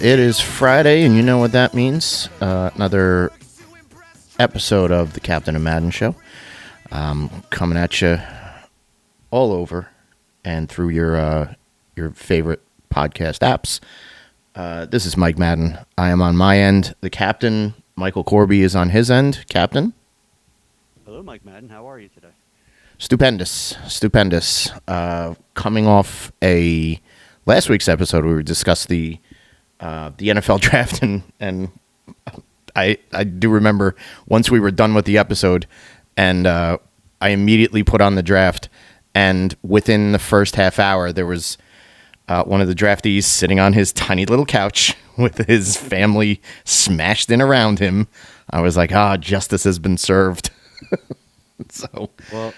it is Friday, and you know what that means. Another episode of the Captain and Madden Show. Coming at you all over and through your favorite podcast apps. This is Mike Madden. I am on my end. The Captain, Michael Corby, is on his end. Captain? Hello, Mike Madden. How are you today? Stupendous. Coming off last week's episode, we discussed the NFL draft, and I do remember once we were done with the episode, and I immediately put on the draft, and within the first half hour, there was one of the draftees sitting on his tiny little couch with his family smashed in around him. I was like, justice has been served. So, well,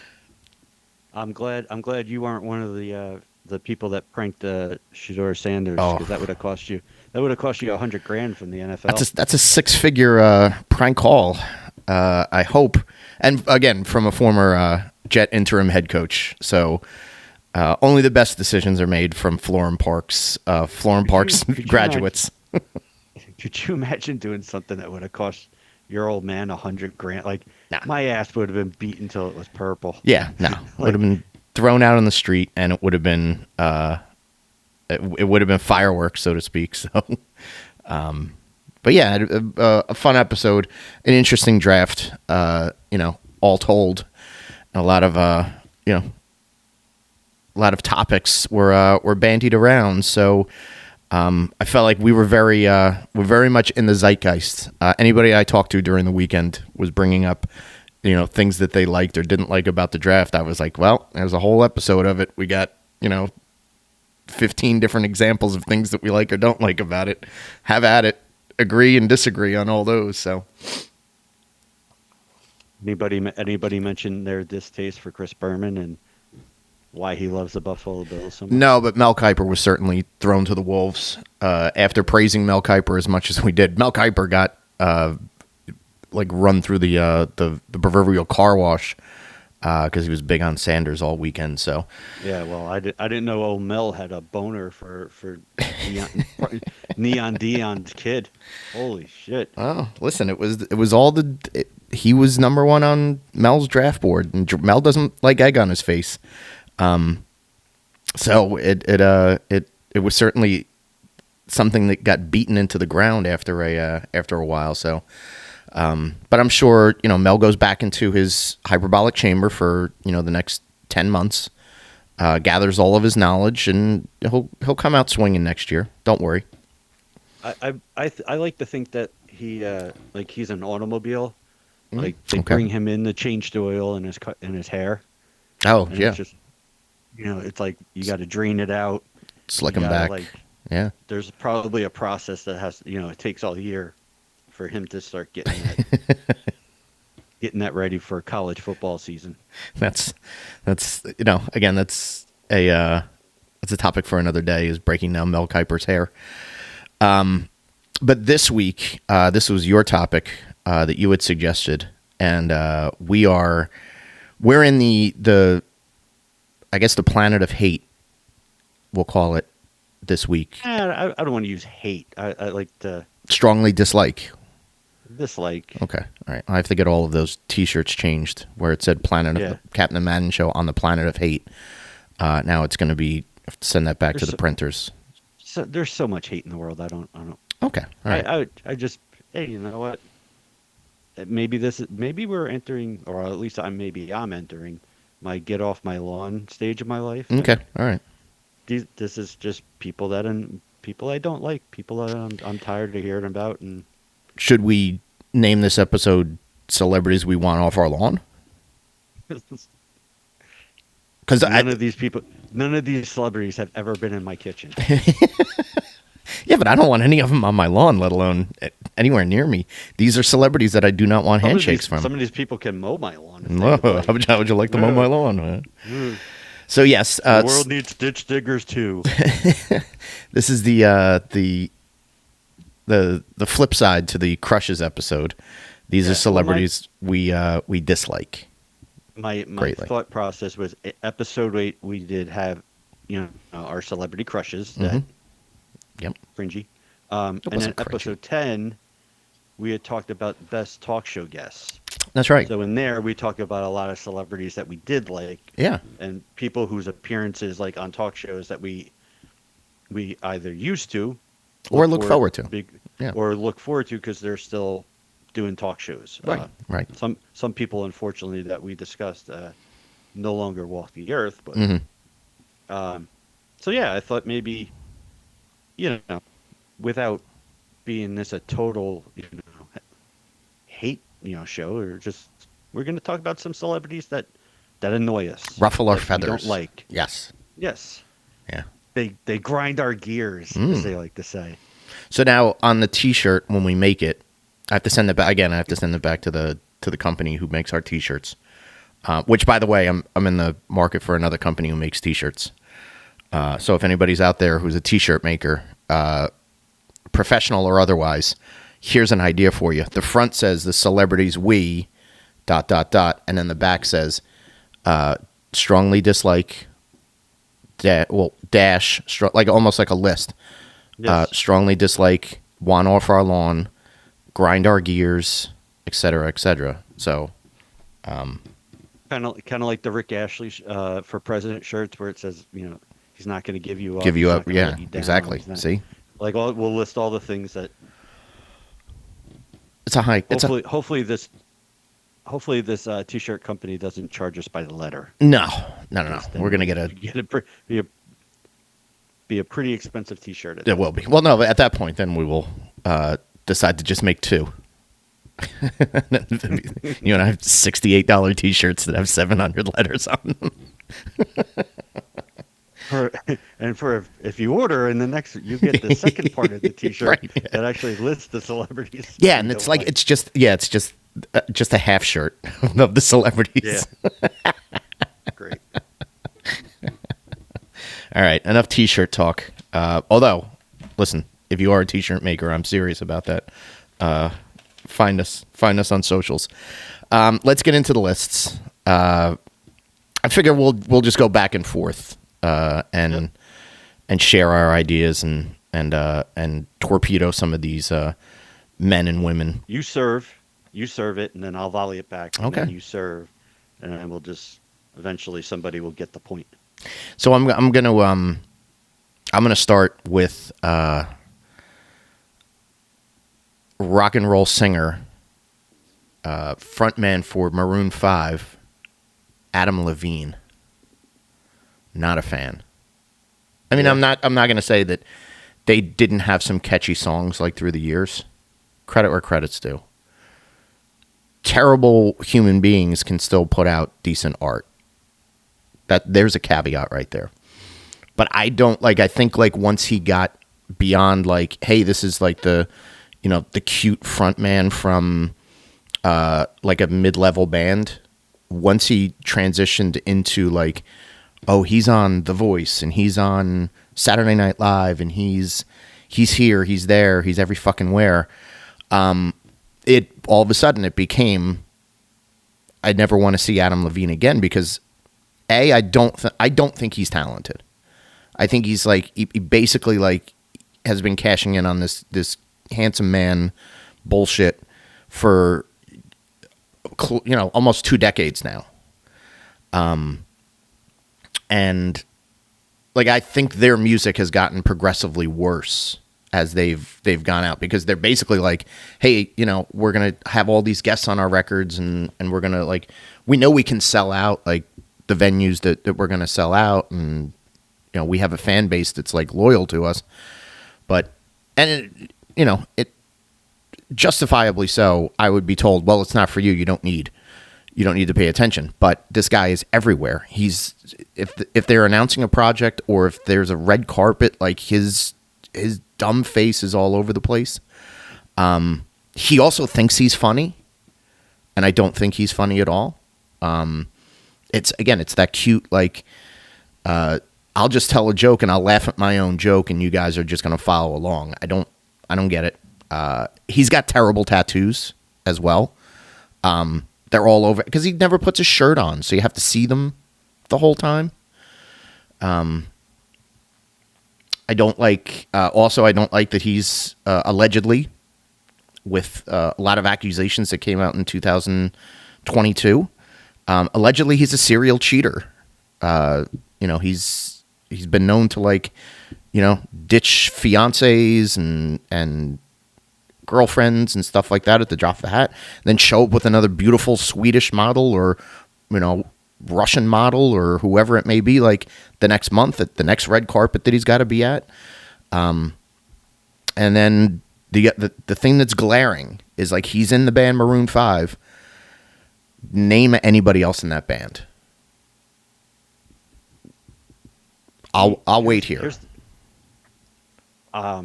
I'm glad you aren't one of the people that pranked Shedeur Sanders, because that would have cost you $100,000 from the NFL. That's a six-figure prank call. I hope, and again from a former Jet interim head coach. So only the best decisions are made from Florham Park's graduates. Could you imagine doing something that would have cost your old man $100,000? Like, nah. My ass would have been beaten till it was purple. Yeah, no, would have been thrown out on the street, and it would have been it would have been fireworks, so to speak. So, but yeah, a fun episode, an interesting draft. All told, a lot of topics were bandied around. So, I felt like we're very much in the zeitgeist. Anybody I talked to during the weekend was bringing up, things that they liked or didn't like about the draft. I was like, well, there's a whole episode of it. We got, 15 different examples of things that we like or don't like about it. Have at it. Agree and disagree on all those. So, anybody mention their distaste for Chris Berman and why he loves the Buffalo Bills so much? No, but Mel Kiper was certainly thrown to the wolves. After praising Mel Kiper as much as we did, Mel Kiper got run through the proverbial car wash because he was big on Sanders all weekend. So yeah, well, I didn't know old Mel had a boner for Neon Dion's kid. Holy shit! Oh, listen, it was all he was number one on Mel's draft board, and Mel doesn't like egg on his face. So it was certainly something that got beaten into the ground after a while. So, but I'm sure, Mel goes back into his hyperbolic chamber for, the next 10 months, gathers all of his knowledge, and he'll come out swinging next year. Don't worry. I like to think that he's an automobile. Like they bring him in to change the oil in his hair. Oh, and yeah. It's just, it's like you got to drain it out. Slick him back. Yeah. There's probably a process that has, it takes all year for him to start getting that ready for college football season. That's again, that's a topic for another day, is breaking down Mel Kiper's hair. But this week, this was your topic that you had suggested, and we're in the I guess the planet of hate, we'll call it, this week. I don't want to use hate. I like to strongly dislike. Dislike. Okay, all right. I have to get all of those T-shirts changed where it said "Planet of the Captain and Madden Show" on the planet of hate. Now it's going to be, I have to send that back to the printers. So there's so much hate in the world. I don't. Okay, all right. I just, hey, you know what? Maybe we're entering, or at least I'm entering my get off my lawn stage of my life. Okay, all right. This is just people I don't like, people that I'm tired of hearing about. And should we name this episode "Celebrities We Want Off Our Lawn"? Because none of these celebrities have ever been in my kitchen. Yeah, but I don't want any of them on my lawn, let alone anywhere near me. These are celebrities that I do not want handshakes from. Some of these people can mow my lawn. How would you like to mow my lawn, man? So yes, the world needs ditch diggers too. This is the flip side to the Crushes episode. These are celebrities we dislike. My thought process was episode 8. We did have our celebrity crushes that Yep. fringy. And then wasn't cringy. episode 10, we had talked about best talk show guests. That's right. So in there, we talk about a lot of celebrities that we did like, Yeah. and people whose appearances like on talk shows that we either used to Or look forward to. Yeah. or look forward to because they're still doing talk shows. Right. Right. Some people, unfortunately, that we discussed no longer walk the earth. But so yeah, I thought maybe, without being this a total hate show, or just we're going to talk about some celebrities that annoy us, Ruffle our that we feathers. don't like. Yes. Yes. Yeah. They grind our gears, as they like to say. So now on the T-shirt, when we make it, I have to send it back again. I have to send it back to the company who makes our T-shirts. Which, by the way, I'm in the market for another company who makes T-shirts. So if anybody's out there who's a T-shirt maker, professional or otherwise, here's an idea for you. The front says the celebrities we ... and then the back says strongly dislike like almost like a list. Yes. Strongly dislike, want off our lawn, grind our gears, etc., etc. So kind of like the Rick Ashley for president shirts, where it says he's not going to give you up. give you he's up. not gonna Yeah, let you down, exactly. he's not- See, like we'll list all the things that it's a high. hopefully this T-shirt company doesn't charge us by the letter. No. Then We're gonna get be a pretty expensive T-shirt. It will be. Well, no, but at that point, then we will decide to just make two. You and I have $68 T-shirts that have 700 letters on them. If you order in the next, you get the second part of the T-shirt Right, yeah. that actually lists the celebrities. Yeah, and it's like it's just a half shirt of the celebrities. Yeah. Great. All right, enough T-shirt talk. Although, listen, if you are a T-shirt maker, I'm serious about that. Find us on socials. Let's get into the lists. I figure we'll just go back and forth and share our ideas and torpedo some of these men and women. You serve it, and then I'll volley it back. And Okay. then you serve, and then we'll just eventually somebody will get the point. So I'm gonna start with rock and roll singer, frontman for Maroon 5, Adam Levine. Not a fan. I mean, Yeah. I'm not gonna say that they didn't have some catchy songs like through the years. Credit where credit's due. Terrible human beings can still put out decent art. There's a caveat right there. But I think once he got beyond hey, this is like the cute front man from like a mid-level band. Once he transitioned into oh, he's on The Voice and he's on Saturday Night Live and he's here, he's there, he's every fucking where. It all of a sudden it became, I'd never want to see Adam Levine again because I don't think he's talented. I think he's he basically has been cashing in on this handsome man bullshit for almost 2 decades now. And I think their music has gotten progressively worse as they've gone out because they're basically hey, we're gonna have all these guests on our records and we're gonna we know we can sell out the venues that we're gonna sell out, and we have a fan base that's loyal to us, but it justifiably so. I would be told, well, it's not for you. You don't need to pay attention. But this guy is everywhere. He's if they're announcing a project or if there's a red carpet, his dumb face is all over the place. He also thinks he's funny, and I don't think he's funny at all. It's that cute I'll just tell a joke and I'll laugh at my own joke and you guys are just gonna follow along. I don't get it. He's got terrible tattoos as well. They're all over because he never puts a shirt on, so you have to see them the whole time. I don't like. Also, I don't like that he's allegedly, with a lot of accusations that came out in 2022. Allegedly, he's a serial cheater. He's been known to, like, ditch fiancés and girlfriends and stuff like that at the drop of a hat, then show up with another beautiful Swedish model or, Russian model or whoever it may be, like the next month at the next red carpet that he's got to be at. And then the thing that's glaring is, like, he's in the band Maroon 5. Name anybody else in that band. I'll wait here. I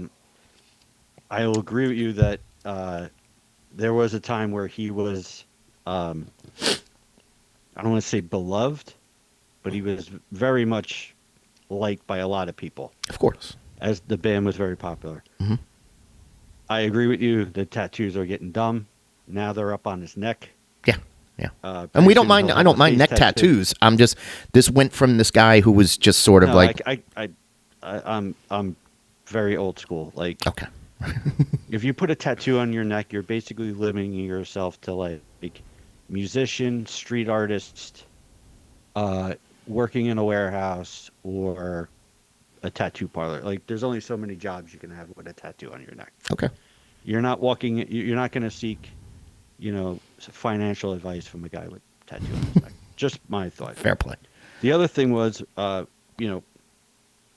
will agree with you that there was a time where he was, I don't want to say beloved, but he was very much liked by a lot of people. Of course. As the band was very popular. Mm-hmm. I agree with you. The tattoos are getting dumb. Now they're up on his neck. Yeah. And we don't mind. I don't mind neck tattoos. This went from this guy who was just sort of like. I'm very old school. Like, okay. If you put a tattoo on your neck, you're basically limiting yourself to like musician, street artist, working in a warehouse, or a tattoo parlor. Like, there's only so many jobs you can have with a tattoo on your neck. Okay. You're not going to seek, financial advice from a guy with a tattoo on his neck. Just my thought. Fair play. The other thing was,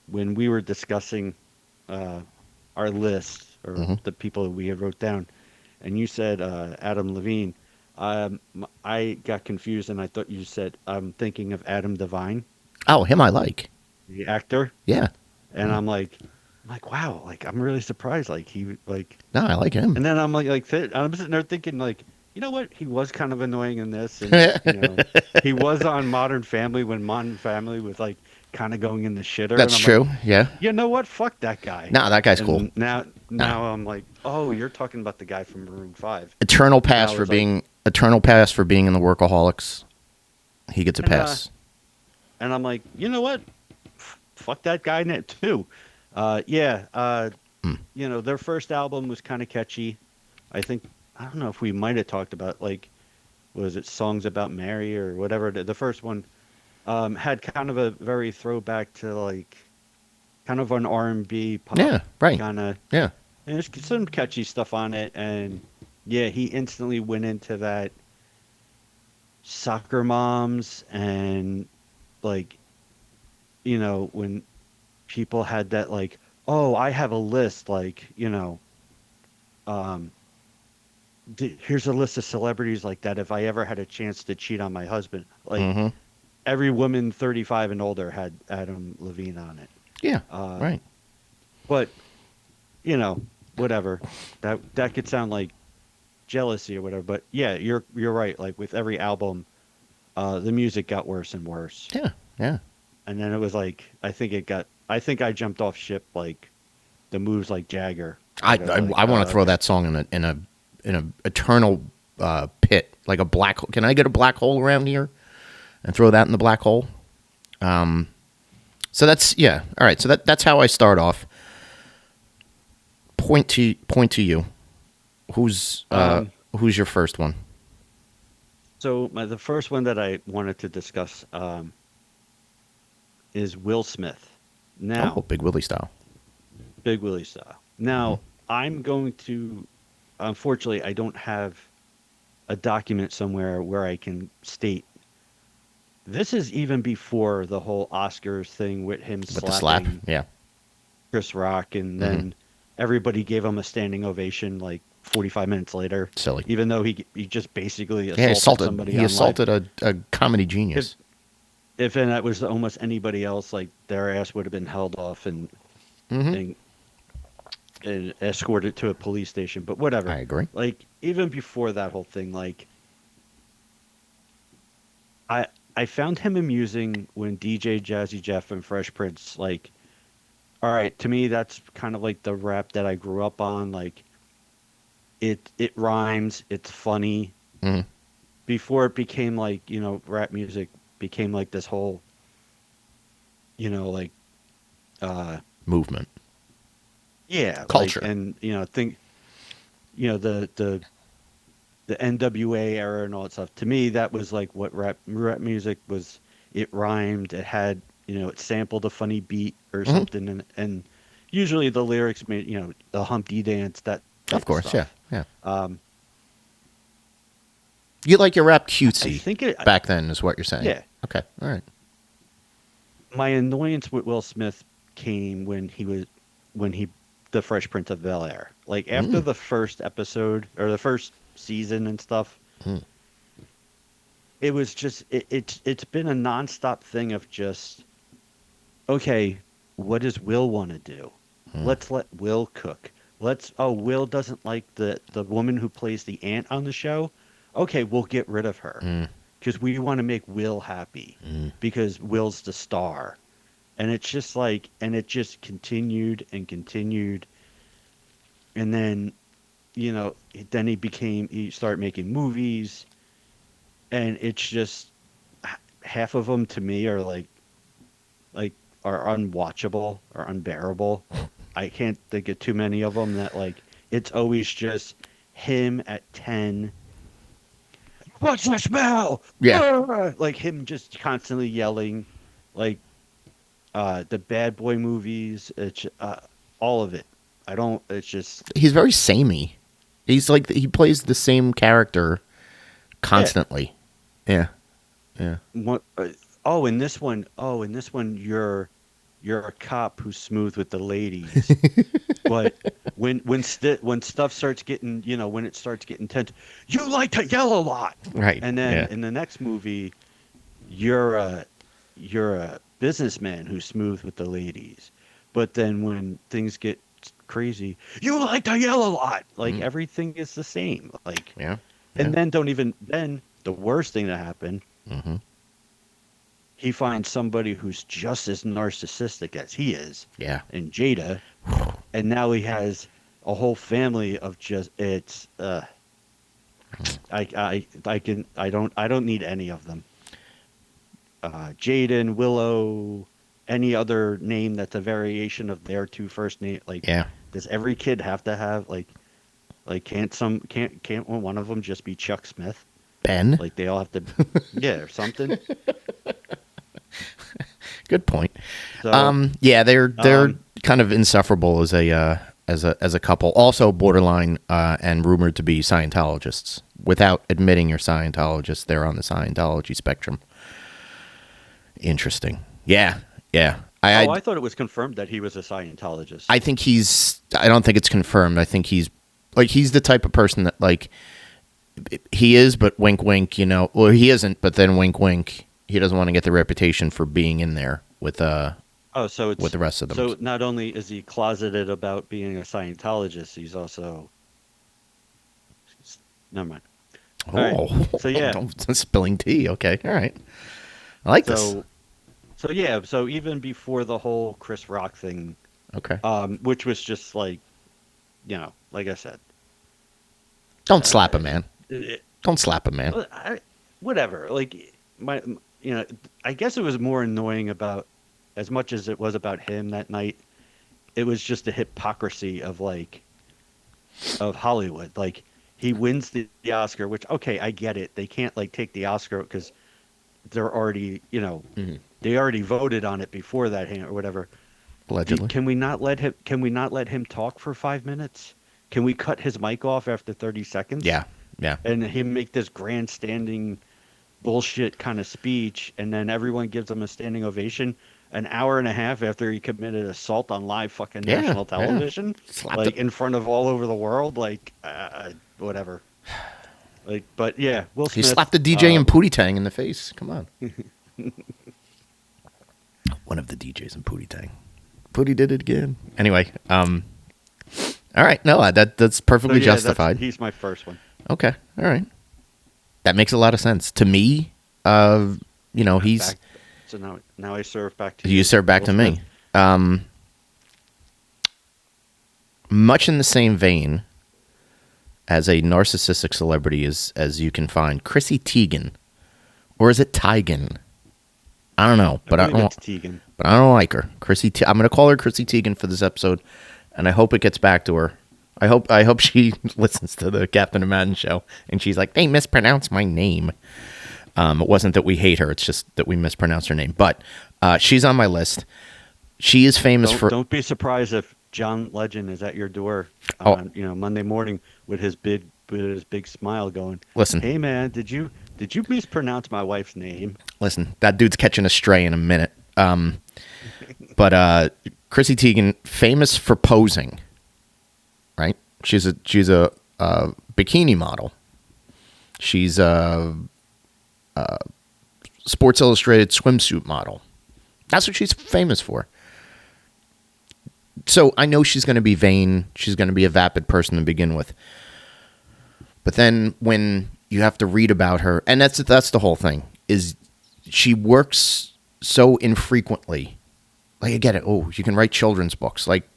when we were discussing our list or the people that we had wrote down, and you said Adam Levine, I got confused and I thought you said I'm thinking of Adam Devine. Oh, him I like. The actor. Yeah. And I'm like, wow, like, I'm really surprised. Like, no, I like him. And then I'm I'm sitting there thinking, like, you know what? He was kind of annoying in this, and he was on Modern Family when Modern Family was like kind of going in the shitter. That's true. Like, yeah. You know what? Fuck that guy. No, that guy's cool. Now I'm like, oh, you're talking about the guy from Maroon 5. Eternal pass for being in the Workaholics. He gets a pass. And I'm like, you know what? Fuck that guy too. Their first album was kind of catchy. I don't know if we might have talked about, like, was it Songs About Mary or whatever? The first one had kind of a very throwback to, like, kind of an R&B pop. Yeah, right. Kind of. Yeah. And there's some catchy stuff on it. And, yeah, he instantly went into that soccer moms and, like, when people had that, like, oh, I have a list, like, here's a list of celebrities like that if I ever had a chance to cheat on my husband. Like, every woman 35 and older had Adam Levine on it. Yeah, right. But, whatever. That could sound like jealousy or whatever. But, yeah, you're right. Like, with every album, the music got worse and worse. Yeah, yeah. And then it was like, I think I jumped off ship, like, the moves like Jagger. I want to throw that song in a eternal pit, like a black. Can I get a black hole around here and throw that in the black hole? So that's all right. So that's how I start off. Point to you. Who's your first one? So the first one that I wanted to discuss is Will Smith. Now, Big Willie style. Big Willie style. Now, I'm going to, unfortunately, I don't have a document somewhere where I can state. This is even before the whole Oscars thing with him slapping Chris Rock, and then everybody gave him a standing ovation like 45 minutes later. Silly. Even though he just basically assaulted somebody. He assaulted a comedy genius. If that was almost anybody else, like, their ass would have been held off and escorted to a police station. But whatever. I agree. Like, even before that whole thing, like, I found him amusing when DJ Jazzy Jeff and Fresh Prince, like, all right, to me that's kind of like the rap that I grew up on. Like, it rhymes, it's funny. Before it became like, rap music became like this whole, like, movement. Yeah, Culture. and think, the NWA era and all that stuff. To me, that was like what rap music was. It rhymed. It had, it sampled a funny beat or Hmm. something, and usually the lyrics made, the Humpty Dance, that Of type of course, yeah, stuff. yeah. Um, You like your rap I cutesy think it, back then, is what you're saying. yeah. Okay, all right. My annoyance with Will Smith came when he the Fresh Prince of Bel Air. Like after Mm, the first episode or the first season and stuff, mm, it was just it's been a nonstop thing of just, okay, what does Will want to do? mm, Let's let Will cook. Will doesn't like the woman who plays the aunt on the show. Okay, we'll get rid of her mm, because we want to make Will happy mm. because Will's the star. And it's just like, and it just continued and continued. And then, then he started making movies, and it's just half of them to me are like are unwatchable or unbearable. I can't think of too many of them that like it's always just him at 10. What's the smell? Yeah, Ah! Like him just constantly yelling, like the Bad Boy movies. It's all of it. I don't. It's just he's very samey. He's like he plays the same character yeah. constantly. Yeah, yeah. What? In this one, you're a cop who's smooth with the ladies. But when stuff starts getting, when it starts getting tense, you like to yell a lot. Right. And then Yeah. in the next movie, you're a businessman who's smooth with the ladies. But then when things get crazy, you like to yell a lot. Like Mm, everything is the same. Like, yeah. Yeah. and then the worst thing that happened, Hmm. he finds somebody who's just as narcissistic as he is, Yeah. and Jada, and now he has a whole family of just it's I don't need any of them. Jaden, Willow, any other name that's a variation of their two first name. Like, Yeah. does every kid have to have can't one of them just be Chuck Smith? Ben. Like they all have to, yeah, or something. Good point. So Yeah, they're um, kind of insufferable as a couple. Also borderline and rumored to be Scientologists. Without admitting you're Scientologists, they're on the Scientology spectrum. Interesting. Yeah, yeah. I thought it was confirmed that he was a Scientologist. I think he's. I don't think it's confirmed. I think he's the type of person that like he is, but wink, wink. Well, he isn't, but then wink, wink. He doesn't want to get the reputation for being in there with So it's with the rest of them. so not only is he closeted about being a Scientologist, he's also never mind. All right. Oh, So yeah. don't spilling tea. Okay, all right. I like this. So yeah. So even before the whole Chris Rock thing, Okay. which was just like, like I said, Don't slap a man. it, Don't slap a man. whatever. Like I guess it was more annoying about as much as it was about him that night. It was just the hypocrisy of Hollywood. Like he wins the Oscar, which okay, I get it. They can't take the Oscar because they're already Mhm. they already voted on it before that or whatever. Allegedly. Can we not let him talk for 5 minutes? Can we cut his mic off after 30 seconds? Yeah. Yeah. And him make this grandstanding bullshit kind of speech, and then everyone gives him a standing ovation an hour and a half after he committed assault on live fucking Yeah, national yeah. television, Slapped it. in front of all over the world, whatever. But yeah, Will He Smith. slapped the DJ and Pootie Tang in the face. Come on. One of the DJs in Pootie Tang. Pootie did it again. Anyway, all right. No, that's perfectly So, yeah, justified. he's my first one. Okay. All right. That makes a lot of sense to me. He's So now I serve back to you serve back Will to Smith. me. Much in the same vein as a narcissistic celebrity as you can find, Chrissy Teigen, or is it Teigen? I don't know, but I believe don't. it's Tegan. But I don't like her. I'm going to call her Chrissy Teigen for this episode. and I hope it gets back to her. I hope she listens to the Captain and Madden show, and she's like, they mispronounced my name. It wasn't that we hate her; it's just that we mispronounced her name. But she's on my list. She is famous for. Don't be surprised if John Legend is at your door Oh. on Monday morning with his big smile, going, Listen. "Hey man, did you mispronounce my wife's name?" Listen, that dude's catching a stray in a minute. But Chrissy Teigen, famous for posing, right? She's a bikini model. She's a Sports Illustrated swimsuit model. That's what she's famous for. So I know she's going to be vain. She's going to be a vapid person to begin with. But then when you have to read about her, and that's the whole thing, is she works so infrequently. Like, I get it. Oh, you can write children's books. Like,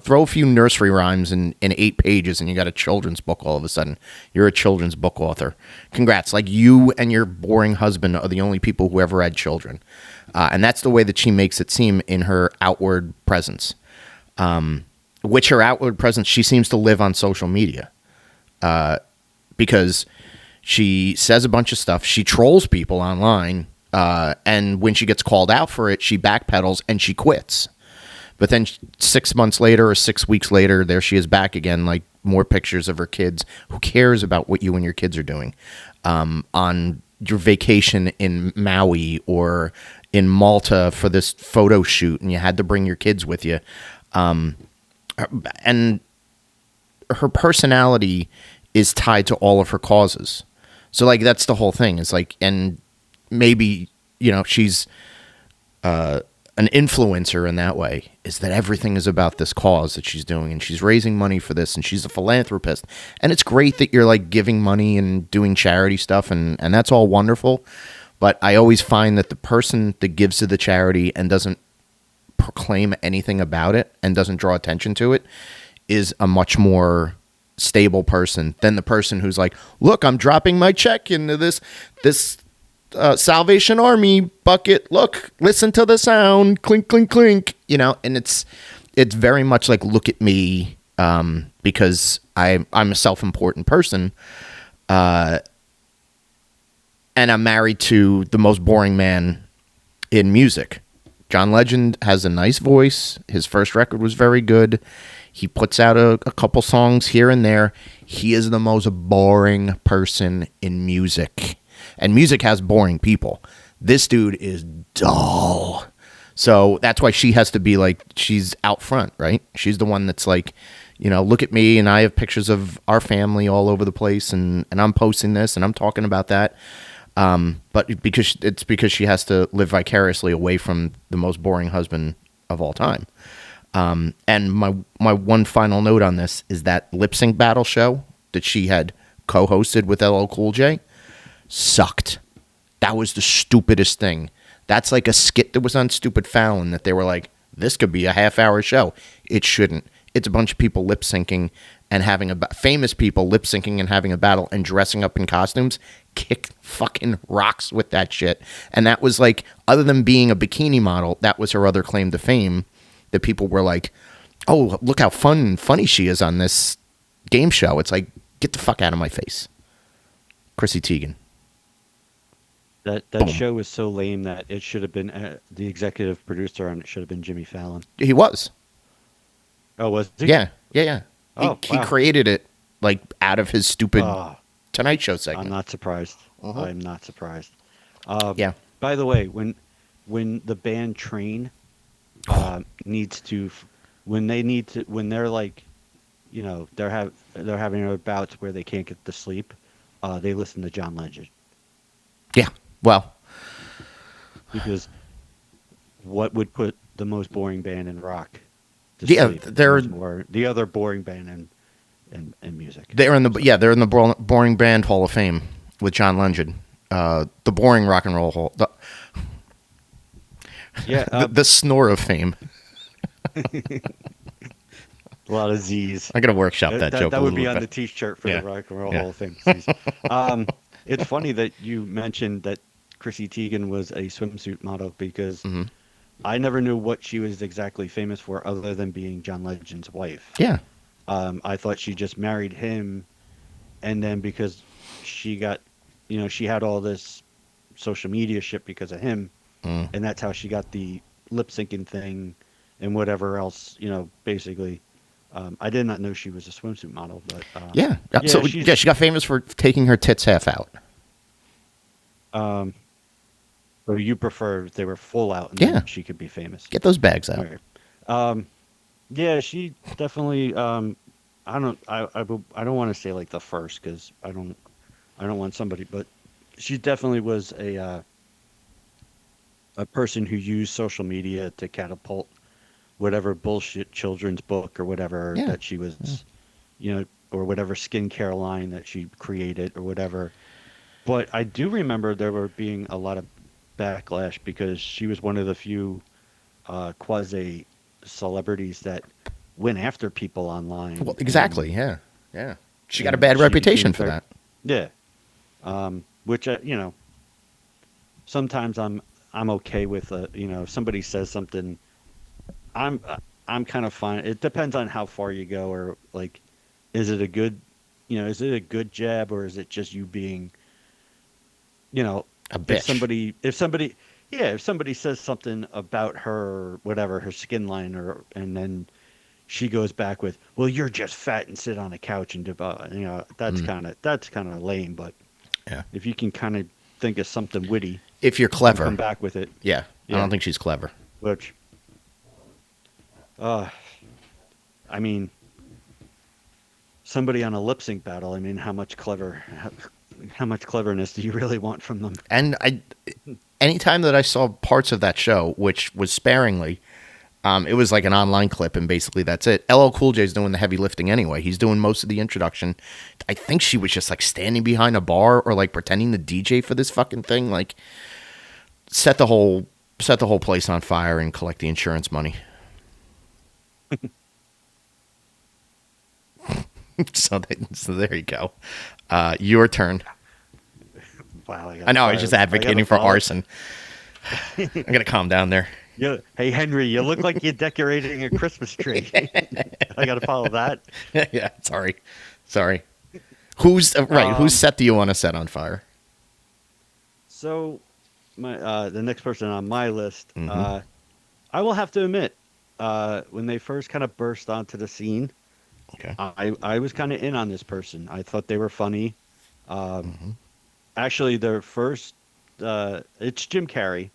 throw a few nursery rhymes in 8 pages and you got a children's book all of a sudden. You're a children's book author. Congrats. Like, you and your boring husband are the only people who ever had children. And that's the way that she makes it seem in her outward presence. Which her outward presence, she seems to live on social media. Because she says a bunch of stuff. She trolls people online. And when she gets called out for it, she backpedals and she quits. But then 6 months later or 6 weeks later, there she is back again, like more pictures of her kids. Who cares about what you and your kids are doing on your vacation in Maui or in Malta for this photo shoot, and you had to bring your kids with you. And her personality is tied to all of her causes. So, like, that's the whole thing. It's like, and maybe, she's an influencer in that way, is that everything is about this cause that she's doing, and she's raising money for this, and she's a philanthropist. And it's great that you're like giving money and doing charity stuff, and that's all wonderful. But I always find that the person that gives to the charity and doesn't proclaim anything about it and doesn't draw attention to it is a much more stable person than the person who's like, look, I'm dropping my check into this Salvation Army bucket. Look, listen to the sound, clink, clink, clink. And it's very much like, look at me, because I'm a self-important person, and I'm married to the most boring man in music. John Legend has a nice voice. His first record was very good. He puts out a couple songs here and there. He is the most boring person in music. And music has boring people. This dude is dull. So that's why she has to be like, she's out front, right? She's the one that's like, look at me, and I have pictures of our family all over the place, and I'm posting this, and I'm talking about that. But because she has to live vicariously away from the most boring husband of all time. And my one final note on this is that lip sync battle show that she had co-hosted with LL Cool J sucked. That was the stupidest thing. That's like a skit that was on Stupid Fallon that they were like, this could be a half-hour show. It shouldn't. It's a bunch of people lip syncing and having famous people lip syncing and having a battle and dressing up in costumes. Kick fucking rocks with that shit. And that was like, other than being a bikini model, that was her other claim to fame. That people were like, oh, look how fun and funny she is on this game show. It's like, get the fuck out of my face. Chrissy Teigen. That Boom. show was so lame that it should have been the executive producer on it should have been Jimmy Fallon. He was. Oh, was he? Yeah. Oh, he wow. created it like out of his stupid Tonight Show segment. I'm not surprised. Uh-huh. I'm not surprised. Yeah. By the way, when the band Train needs to, when they're like, they're having their bouts where they can't get to sleep, they listen to John Legend. Yeah. Well, Because what would put the most boring band in rock to Yeah, sleep? they're- The other boring band in music. they're in the Boring Band Hall of Fame with John Legend. The Boring Rock and Roll Hall. The Snore of Fame. A lot of Z's. I gotta workshop that joke. That a would little be bit on better. the T-shirt for Yeah. the Rock and Roll Yeah. Hall of Fame. It's funny that you mentioned that Chrissy Teigen was a swimsuit model because I never knew what she was exactly famous for other than being John Legend's wife. Yeah. I thought she just married him, and then because she got, she had all this social media shit because of him, Mm. and that's how she got the lip syncing thing and whatever else, basically. I did not know she was a swimsuit model, but Yeah. yeah, So she's yeah, she got famous for taking her tits half out. um, or you prefer if they were full out and Yeah. then she could be famous. Get those bags out. All right. Um, yeah, she definitely. I don't. I don't want to say like the first because I don't want somebody, but she definitely was a person who used social media to catapult whatever bullshit children's book or whatever Yeah. that she was, or whatever skincare line that she created or whatever. But I do remember there were being a lot of backlash because she was one of the few quasi celebrities that went after people online. Well, And, exactly. Yeah. Yeah. She got a and bad she reputation became for that. Yeah. Which sometimes I'm okay with if somebody says something, I'm I'm kind of fine. It depends on how far you go or like, is it a good, is it a good jab or is it just you being, you know, A bitch. if somebody says something about her, whatever, her skin line and then she goes back with, well, you're just fat and sit on a couch and that's Mm. kind of lame. But Yeah. if you can kind of think of something witty If you're and come clever. back with it, Yeah. I yeah, don't think she's clever. which, uh, I mean, somebody on a lip sync battle. I mean, how much cleverness do you really want from them? And anytime that I saw parts of that show, which was sparingly, it was like an online clip, and basically that's it. LL Cool J's doing the heavy lifting anyway. He's doing most of the introduction. I think she was just like standing behind a bar or like pretending to DJ for this fucking thing. Like set the whole place on fire and collect the insurance money. So there you go. Your turn. Wow, I know I was just advocating for arson. I'm gonna calm down there. Yeah. Hey Henry, you look like you're decorating a Christmas tree. I got to follow that. Yeah, sorry. Who's right? Whose set do you want to set on fire? So, the next person on my list, Mhm. I will have to admit, when they first kind of burst onto the scene, Okay. I was kind of in on this person. I thought they were funny. Um, Mhm. Actually, their first, it's Jim Carrey.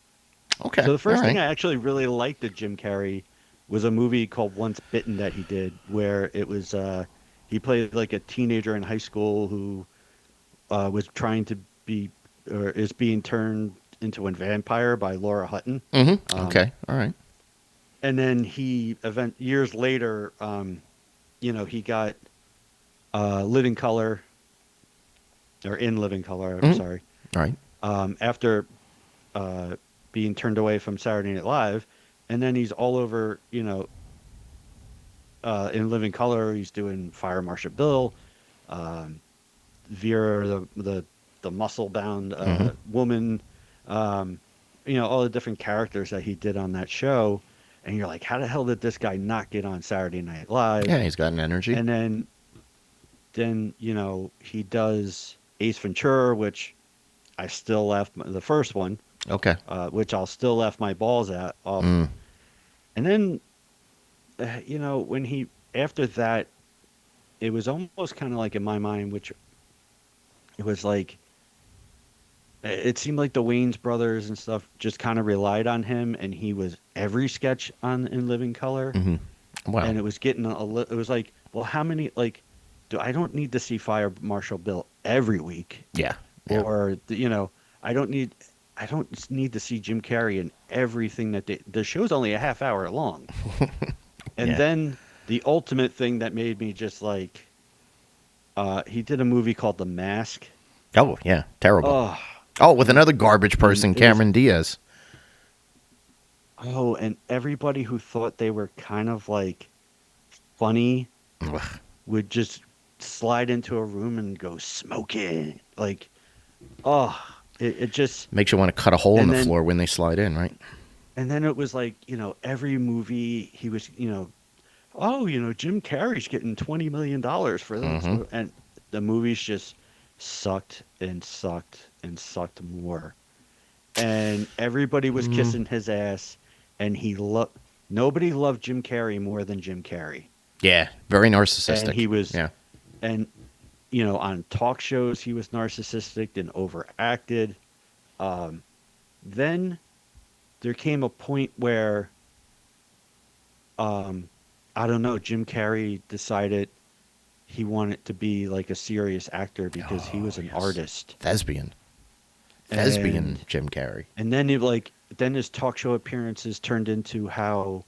Okay. So the first All thing right. I actually really liked of Jim Carrey was a movie called Once Bitten that he did, where it was he played like a teenager in high school who was trying to be or is being turned into a vampire by Laura Hutton. Mm-hmm. Um, Okay. All right. and then years later, he got Living Color or in Living Color. I'm Mhm. sorry. All right. After being turned away from Saturday Night Live, and then he's all over, in Living Color. He's doing Fire Marshal Bill, um, Vera, the muscle bound Mm-hmm. woman, um, all the different characters that he did on that show. And you're like, how the hell did this guy not get on Saturday Night Live? Yeah, he's got an energy. And then he does Ace Ventura, which I still left the first one, Okay. which I'll still left my balls at off. Mm. And then, when he after that, it was almost kind of like in my mind, which it was like it seemed like the Wayans brothers and stuff just kind of relied on him, and he was every sketch on In Living Color, Mm-hmm. Wow. and it was getting it was like, well, how many do I don't need to see Fire Marshal Bill every week, Yeah. Yeah. or I don't need to see Jim Carrey in everything that the show's only a half hour long. And Yeah. then the ultimate thing that made me just like he did a movie called The Mask. Oh yeah. Terrible. Oh, Oh, with another garbage person, it was Cameron Diaz. and everybody who thought they were kind of like funny Ugh. would just slide into a room and go smoking. Like, oh, it just Makes you want to cut a hole in and the then floor when they slide in, right? And then it was like, every movie he was, oh, Jim Carrey's getting $20 million for this. Mm-hmm. And the movies just sucked and sucked and sucked more. And everybody was Mm, kissing his ass. And nobody loved Jim Carrey more than Jim Carrey. yeah, very And narcissistic. he was, Yeah. and, on talk shows, he was narcissistic and overacted. Um, then there came a point where, um, I don't know, Jim Carrey decided he wanted to be like a serious actor because he Oh, was an yes. artist. Thespian. Thespian And Jim Carrey. and then then his talk show appearances turned into how,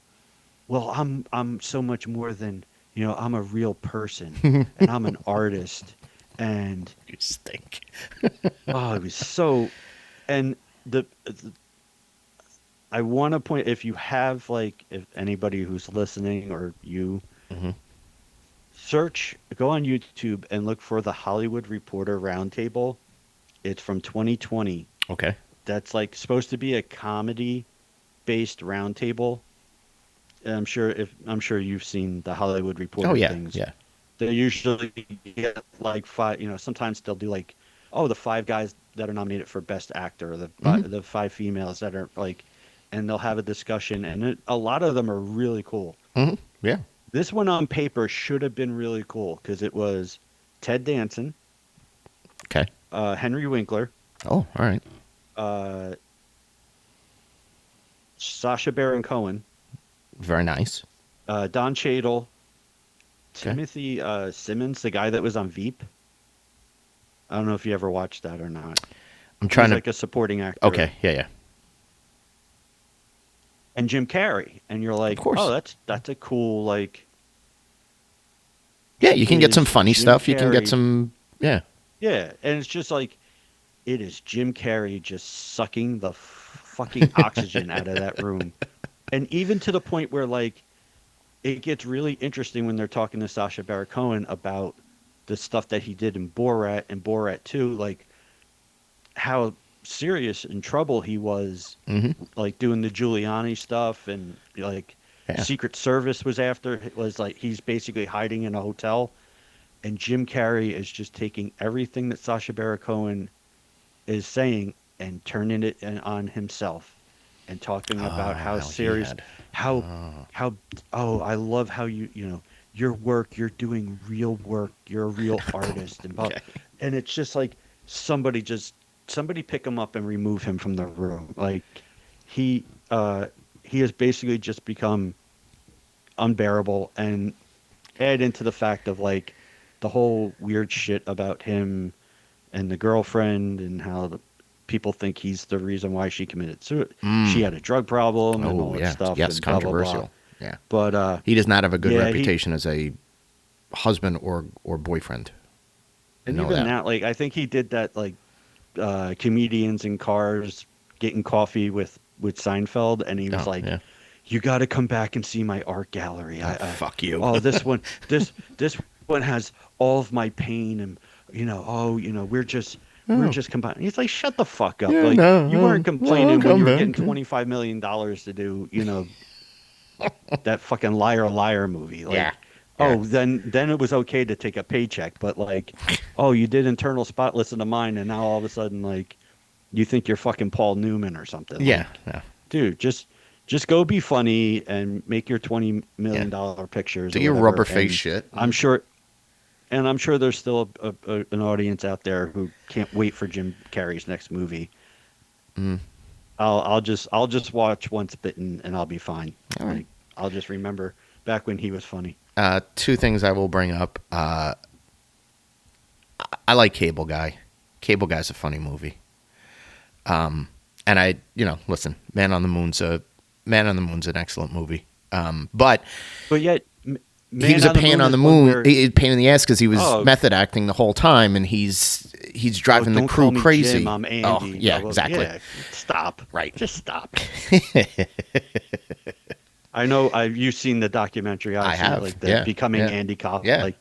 well, I'm so much more than, I'm a real person and I'm an artist. And You stink. oh, it was so, and the I want to point, if you have, like, if anybody who's listening or you Hmm. go on YouTube and look for the Hollywood Reporter Roundtable. It's from 2020. Okay. That's like supposed to be a comedy based roundtable. And I'm sure you've seen the Hollywood Oh Reporter yeah, things. yeah. They usually get like five, sometimes they'll do like, oh, the five guys that are nominated for best actor, or Hmm. the five females that are like, and they'll have a discussion, and a lot of them are really cool. Hmm. Yeah. This one on paper should have been really cool because it was Ted Danson, Okay. Henry Winkler, Oh, all right. uh, Sasha Baron Cohen, Very nice. Don Cheadle, Okay. Timothy Simmons, the guy that was on Veep. I don't know if you ever watched that or not. I'm He's trying to. like a supporting actor. Okay. Yeah, yeah. And Jim Carrey, and you're like, Of course. oh, that's a cool, like, Yeah, you can get is some funny Jim stuff. You can get Carrey. some. Yeah. Yeah, and it's just like, it is Jim Carrey just sucking the fucking oxygen out of that room. And even to the point where, like, it gets really interesting when they're talking to Sacha Baron Cohen about the stuff that he did in Borat and Borat 2, like how serious in trouble he was, Hmm. like doing the Giuliani stuff, and like Yeah. Secret Service was after, it was like he's basically hiding in a hotel, and Jim Carrey is just taking everything that Sacha Baron Cohen is saying and turning it on himself and talking about Oh, how well, he serious, had. how Oh. how oh, I love how your work, you're doing real work, you're a real artist, and Okay. and it's just like somebody pick him up and remove him from the room. Like he he has basically just become unbearable, and add into the fact of like the whole weird shit about him and the girlfriend, and how people think he's the reason why she committed suicide. She Mm. had a drug problem and all Oh that yeah. stuff, Yes, and blah blah blah. controversial. Yeah. But He does not have a good yeah, reputation as a husband or boyfriend. I and know even that. that, like, I think he did that, like, comedians in cars getting coffee with Seinfeld, and he was Oh, like, yeah. "You got to come back and see my art gallery. Oh, fuck you. Oh, this one has all of my pain, and oh, we're Oh. just combining." He's like, "Shut the fuck up! Yeah, Like, no, you weren't I'll complaining when come you were back. getting $25 million to do, that fucking Liar Liar movie. Like, Yeah. oh, Yeah. then it was okay to take a paycheck, but like, oh, you did Internal Spotless into mine, and now all of a sudden, like, you think you're fucking Paul Newman or something. Yeah. Like, Yeah. dude, just go be funny and make your $20 million pictures. Do or your whatever, rubber face and shit. I'm sure, and I'm sure there's still an audience out there who can't wait for Jim Carrey's next movie. Mm. I'll just watch Once Bitten and I'll be fine. All right. Like, I'll just remember back when he was funny. Two things I will bring up. I like Cable Guy. Cable Guy's a funny movie. And listen, Man on the Moon's an excellent movie. But But yet, he was a pain on the is one moon, where- a pain in the ass because he was Oh. method acting the whole time, and he's driving the Don't crew call me crazy. Jim, I'm Andy. Oh, blah, yeah, blah. exactly. Yeah, stop. Right. Just stop. I know you've seen the documentary. I I've seen have, like the yeah, Becoming yeah, Andy Kaufman. yeah. Like,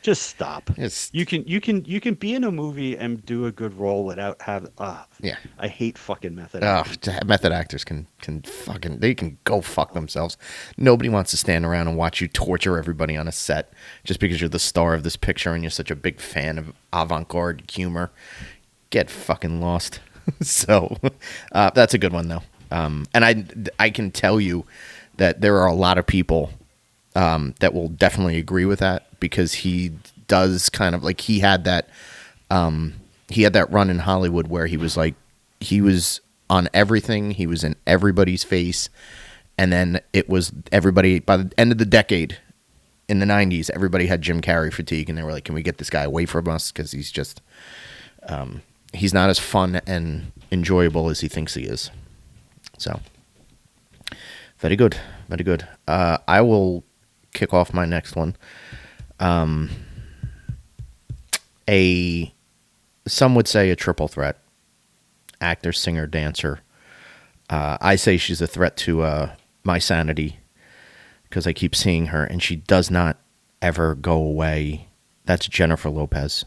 Just stop. It's You can be in a movie and do a good role without having. yeah. I hate fucking method Oh, acting. method actors can fucking they can go fuck themselves. Nobody wants to stand around and watch you torture everybody on a set just because you're the star of this picture and you're such a big fan of avant-garde humor. Get fucking lost. So that's a good one though. And I can tell you that there are a lot of people that will definitely agree with that because he does kind of like he had that run in Hollywood where he was like he was on everything, he was in everybody's face, and then it was everybody by the end of the decade in the 90s everybody had Jim Carrey fatigue and they were like, can we get this guy away from us because he's just he's not as fun and enjoyable as he thinks he is. So very good, very good. I will kick off my next one. Some would say a triple threat: actor, singer, dancer. I say she's a threat to my sanity because I keep seeing her and she does not ever go away. That's Jennifer Lopez.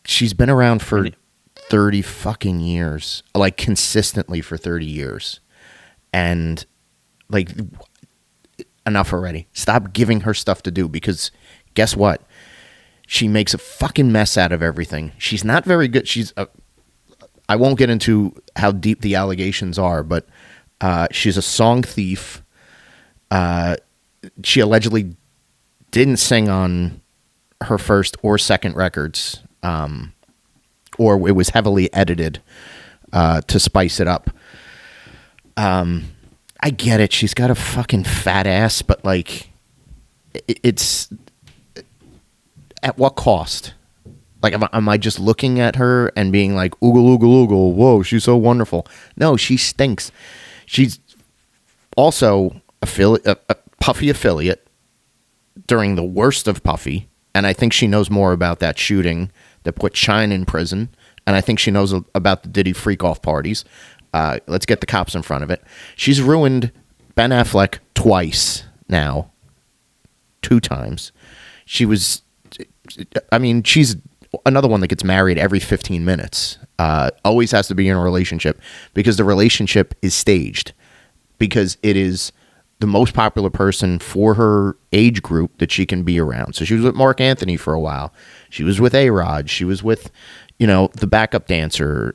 She's been around for 30 fucking years, like consistently for 30 years. And like, enough already. Stop giving her stuff to do because guess what? She makes a fucking mess out of everything. She's not very good. I won't get into how deep the allegations are, but she's a song thief. She allegedly didn't sing on her first or second records, or it was heavily edited to spice it up. I get it. She's got a fucking fat ass, but like, it's at what cost? Like, am I just looking at her and being like, oogle, oogle, oogle, whoa, she's so wonderful? No, she stinks. She's also a Puffy affiliate during the worst of Puffy, and I think she knows more about that shooting that put Shine in prison, and I think she knows about the Diddy freak-off parties. Let's get the cops in front of it. She's ruined Ben Affleck twice now. 2 times. She's another one that gets married every 15 minutes. Always has to be in a relationship because the relationship is staged. Because it is the most popular person for her age group that she can be around. So she was with Mark Anthony for a while. She was with A-Rod. She was with, the backup dancer.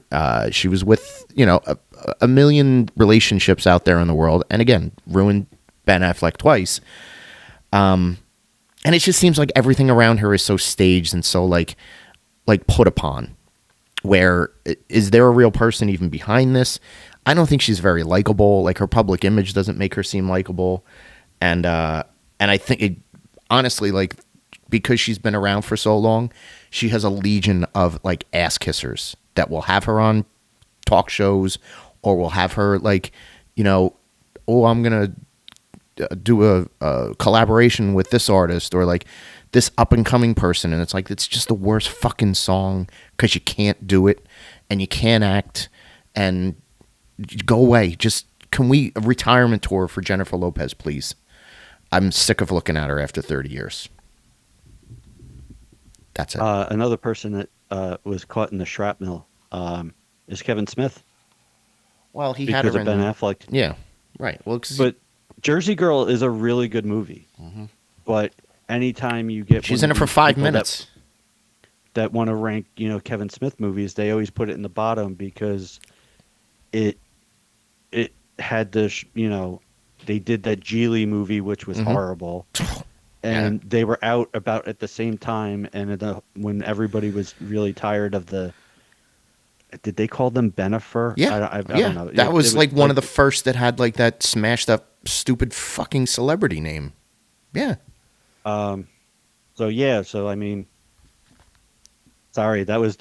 She was with, a million relationships out there in the world. And again, ruined Ben Affleck twice. And it just seems like everything around her is so staged and so like put upon. Where is there a real person even behind this? I don't think she's very likable. Like her public image doesn't make her seem likable, and I think honestly, like because she's been around for so long, she has a legion of like ass kissers that will have her on talk shows or will have her like, oh, I'm gonna do a collaboration with this artist or like this up and coming person, and it's like it's just the worst fucking song because you can't do it and you can't act and go away. Just a retirement tour for Jennifer Lopez, please? I'm sick of looking at her after 30 years. That's it. Another person that was caught in the shrapnel is Kevin Smith. Well, he because had her of Ben Affleck. Yeah, right. Well, but Jersey Girl is a really good movie. Mm-hmm. But anytime you get she's in it for 5 minutes that want to rank, Kevin Smith movies, they always put it in the bottom because it had this, they did that Geely movie, which was horrible. And they were out about at the same time. And when everybody was really tired of did they call them Benifer? Yeah. I don't know. That was like one of the first that had like that smashed up stupid fucking celebrity name. Yeah. So I mean, sorry, that was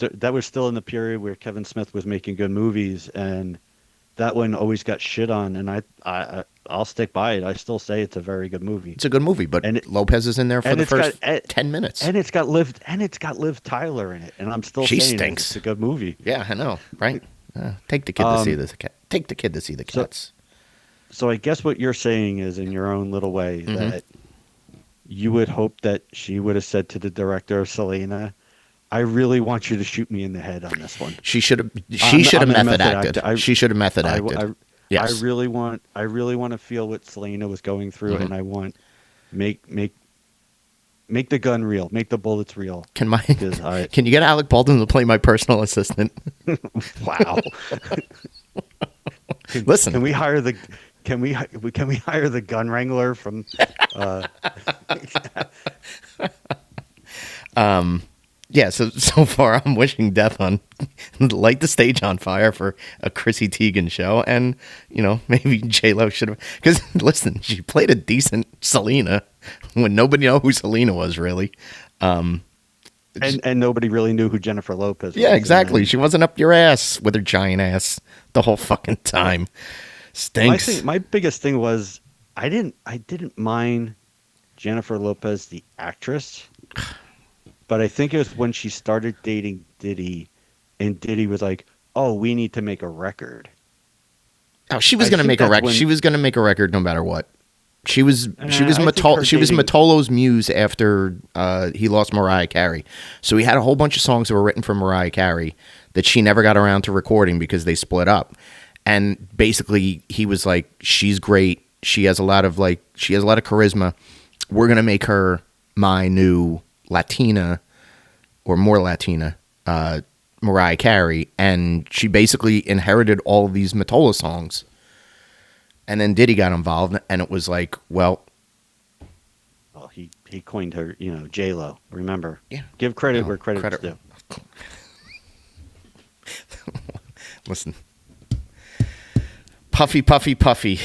still in the period where Kevin Smith was making good movies, and that one always got shit on, and I'll stick by it. I still say it's a very good movie. It's a good movie, but Lopez is in there for the first 10 minutes, and it's got Liv Tyler in it, and I'm still saying it's a good movie. Yeah, I know, right? Take the kid to see this. Take the kid to see the Cats. So I guess what you're saying is, in your own little way, that you would hope that she would have said to the director of Selena, "I really want you to shoot me in the head on this one. She should have. She should have I'm a method method acted. actor. I, She should have method I, acted. I, Yes. I really want to feel what Selena was going through, Mhm. and I want make make make the gun real, make the bullets real. Can my Because I can you get Alec Baldwin to play my personal assistant? wow. Listen, Can we hire the can we hire the gun wrangler from uh yeah. So far, I'm wishing death on light the stage on fire for a Chrissy Teigen show, and maybe J Lo should have. Because listen, she played a decent Selena when nobody knew who Selena was really. and nobody really knew who Jennifer Lopez was. Yeah, And exactly. then She wasn't up your ass with her giant ass the whole fucking time. Stinks. my biggest thing was I didn't mind Jennifer Lopez the actress, but I think it was when she started dating Diddy, and Diddy was like, "Oh, we need to make a record." Oh, she was I going to think make a that's record. when- She was going to make a record no matter what. She was I think her She was dating- Matolo's muse after he lost Mariah Carey. So he had a whole bunch of songs that were written for Mariah Carey that she never got around to recording because they split up. And basically he was like, she's great. She has a lot of charisma. We're going to make her my new Latina or more Latina Mariah Carey. And she basically inherited all of these Matola songs. And then Diddy got involved, and it was like, well, Well, he coined her, J Lo. Remember? Yeah. Give credit No, where credit's credit- due. listen, puffy.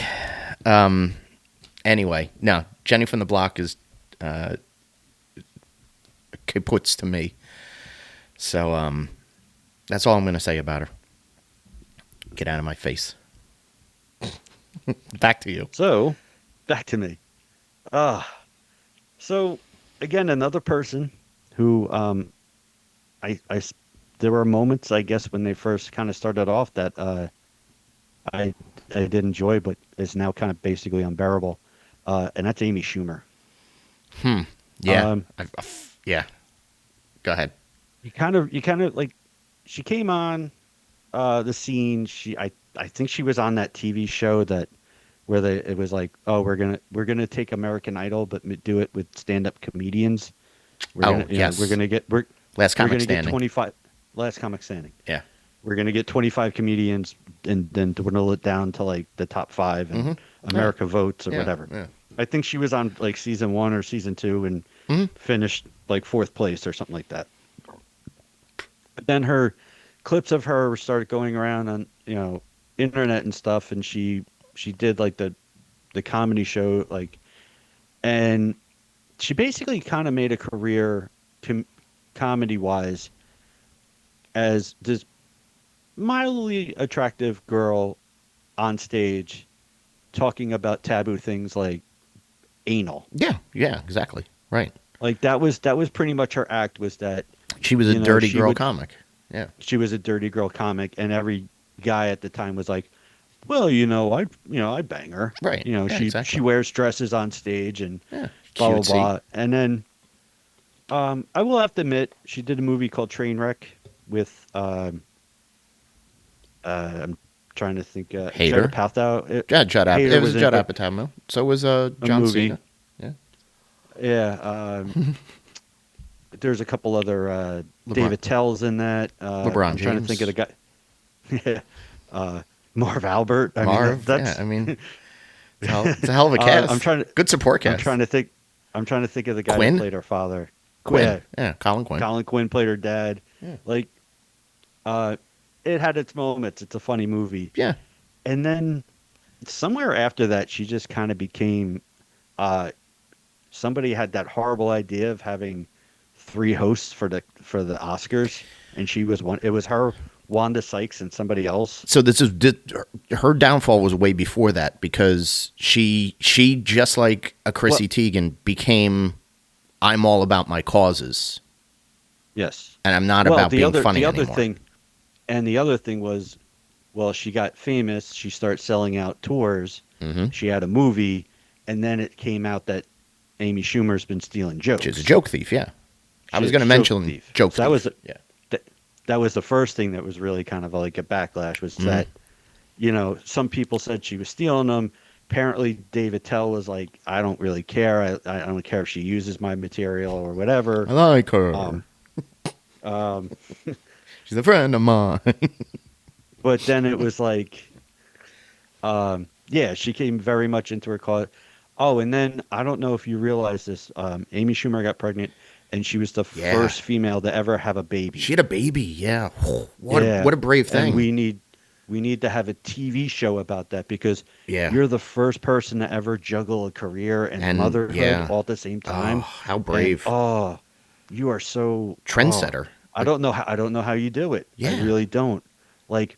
Anyway, no, Jenny from the Block is kibbutz to me. So that's all I'm going to say about her. Get out of my face. Back to you. So, back to me. So again, another person who there were moments, I guess, when they first kind of started off that I did enjoy, but is now kind of basically unbearable, and that's Amy Schumer. Yeah. Um, Yeah. Go ahead. You kind of like, she came on the scene. I think she was on that TV show where it was like, oh, we're gonna take American Idol, but do it with stand-up comedians. Yes. We're gonna get Last we're comic gonna standing. get 25 last comic standing. Yeah. We're gonna get 25 comedians and then dwindle it down to like the top 5 and Mhm. America votes or Yeah, whatever. yeah. I think she was on like season 1 or season 2 and Mhm. finished like 4th place or something like that. But then her clips of her started going around on internet and stuff, and she did like the comedy show, like, and she basically kind of made a career comedy wise as this mildly attractive girl on stage talking about taboo things like anal. Yeah. Yeah. Exactly. Right. Like that was pretty much her act, was that She was a dirty she girl would- comic. Yeah. she was a dirty girl comic, and every guy at the time was like, well, I bang her. Right. Yeah, She exactly. wears dresses on stage and Yeah. blah blah Cutesy. blah. And then I will have to admit, she did a movie called Trainwreck with I'm trying to think, Hader? Judd Apatow. Judd Hader It was was in Judd it. Apatow. So was John movie. Cena. Yeah. Yeah. There's a couple other David Tell's in that. LeBron I'm trying to think of the guy. Yeah. Marv Albert. I mean, Marv. that's Yeah. I mean, it's a hell of a cast. I'm trying to- Good support cast. I'm trying to think of the guy Quinn? who played her father. Quinn. Yeah, Yeah. Colin Quinn. Colin Quinn played her dad. Yeah. Like, it had its moments. It's a funny movie. Yeah. And then somewhere after that, she just kind of became. Somebody had that horrible idea of having 3 hosts for the Oscars, and she was one. It was her, Wanda Sykes, and somebody else. So her downfall was way before that, because she just like a Chrissy Teigen became, I'm all about my causes Yes. and I'm not about being funny the anymore. the other thing was, well, she got famous. She started selling out tours. Mhm. She had a movie, and then it came out that Amy Schumer's been stealing jokes. She's a joke thief, yeah. I was She's going to a mention thief. joke So that thief. was Yeah. that was the first thing that was really kind of like a backlash was that, some people said she was stealing them. Apparently, David Tell was like, I don't really care. I don't care if she uses my material or whatever. I like her. She's a friend of mine. But then it was like, yeah, she came very much into her cause. Oh, and then I don't know if you realize this. Amy Schumer got pregnant, and she was the Yeah. first female to ever have a baby. She had a baby, yeah. Yeah. What a brave thing. And we need to have a TV show about that because Yeah. you're the first person to ever juggle a career and motherhood yeah. all at the same time. Oh, how brave. And, you are so Trendsetter. I don't know how you do it. Yeah. I really don't. Like,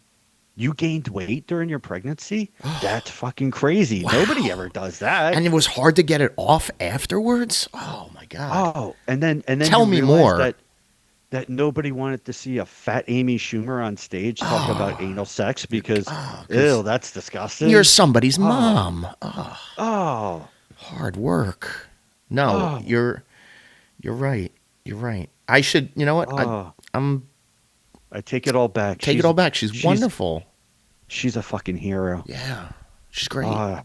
you gained weight during your pregnancy? That's fucking crazy. Wow. Nobody ever does that. And it was hard to get it off afterwards? Oh my god. Oh, and then Tell you me realize more. That nobody wanted to see a fat Amy Schumer on stage talk about anal sex because, ew, that's disgusting. You're somebody's mom. Oh, Oh, hard work. No, Oh. you're right. You're right. I should, you know what? Oh. I'm I take it all back. take it all back. She's wonderful. She's a fucking hero. Yeah. She's great. Ah,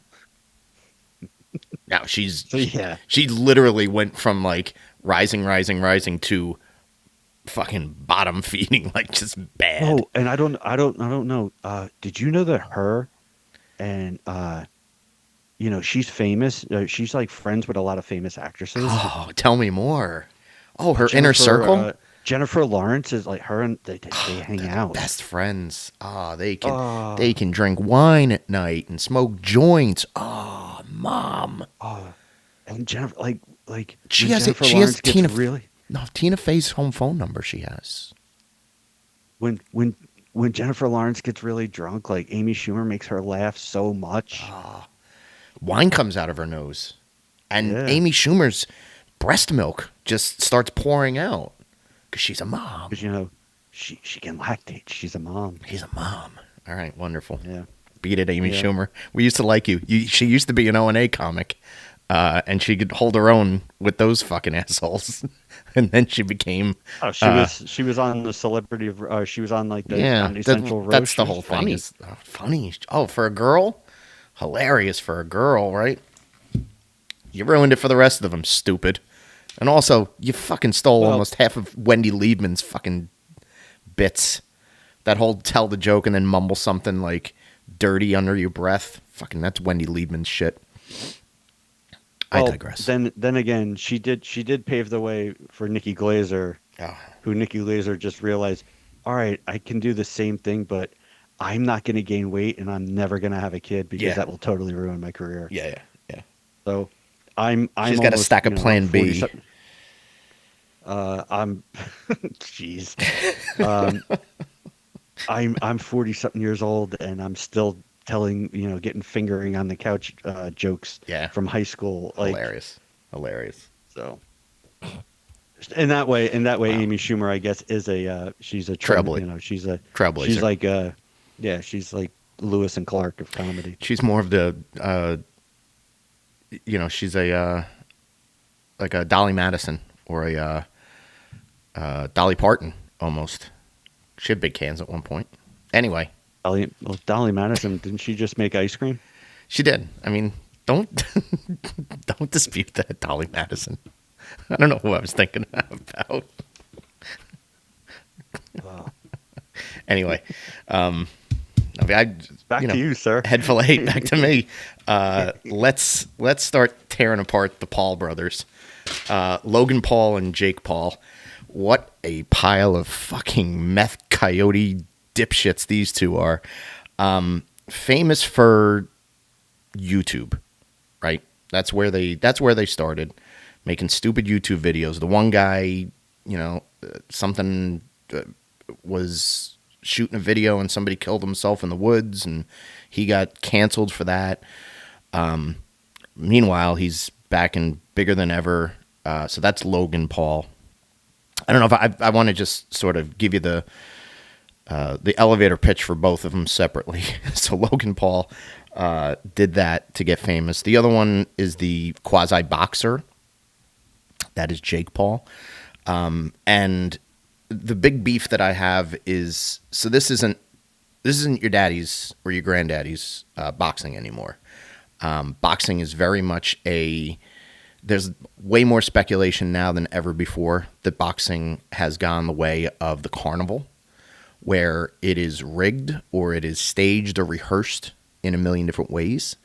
Now she's so yeah. she literally went from like rising to fucking bottom feeding, like just bad. Oh, and I don't know. Did you know that her and she's famous. She's like friends with a lot of famous actresses. Oh, tell me more. Oh, her inner circle? Jennifer Lawrence is like her, and they hang They're out. best friends. Oh, they Oh. can drink wine at night and smoke joints. Oh, mom. And Jennifer, like She when has Jennifer she Lawrence has gets Tina really No, Tina Fey's home phone number she has. when Jennifer Lawrence gets really drunk, like Amy Schumer makes her laugh so much. Wine comes out of her nose. And Yeah. Amy Schumer's breast milk just starts pouring out because she's a mom. Because she can lactate. She's a mom. He's a mom. All right, wonderful. Yeah. Beat it, Amy Yeah. Schumer. We used to like you. She used to be an O&A comic, and she could hold her own with those fucking assholes. And then she became. Oh, she was on the celebrity. She was on like the Comedy Central roast. That's She the was whole thing. funny. Is, funny. Oh, for a girl, hilarious for a girl, right? You ruined it for the rest of them, stupid. And also, you fucking stole Well- almost half of Wendy Liebman's fucking bits. That whole tell the joke and then mumble something like dirty under your breath. Fucking, that's Wendy Liebman's shit. I Well, digress. Then again, she did pave the way for Nikki Glazer, Oh, who Nikki Glazer just realized, all right, I can do the same thing, but I'm not going to gain weight and I'm never going to have a kid because Yeah. that will totally ruin my career. yeah. So I'm She's got a almost, stack of Plan B. 40-something I'm jeez. I'm 40 something years old and I'm still telling, getting fingering on the couch jokes Yeah. from high school. Like, Hilarious. so in that way, Wow. Amy Schumer, I guess, is she's a Trailblazer. she's Trailblazer. she's like she's like Lewis and Clark of comedy. She's more of the, she's a like a Dolly Madison or a Dolly Parton almost. She had big cans at one point. Anyway, Dolly Madison, didn't she just make ice cream? she did. I mean, don't don't dispute that, Dolly Madison. I don't know who I was thinking about. Wow. Anyway, Back to you, sir. Head fillet, back to me. Let's start tearing apart the Paul brothers. Logan Paul and Jake Paul. What a pile of fucking meth coyote dipshits these two are. Famous for YouTube, right? That's where they started, making stupid YouTube videos. The one guy, something was shooting a video and somebody killed himself in the woods and he got canceled for that. Meanwhile, he's back and bigger than ever. So that's Logan Paul. I don't know if I want to just sort of give you the elevator pitch for both of them separately. So Logan Paul did that to get famous. The other one is the quasi boxer That is Jake Paul. And the big beef that I have is, so this isn't your daddy's or your granddaddy's boxing anymore. Boxing is very much there's way more speculation now than ever before that boxing has gone the way of the carnival, where it is rigged or it is staged or rehearsed in a million different ways.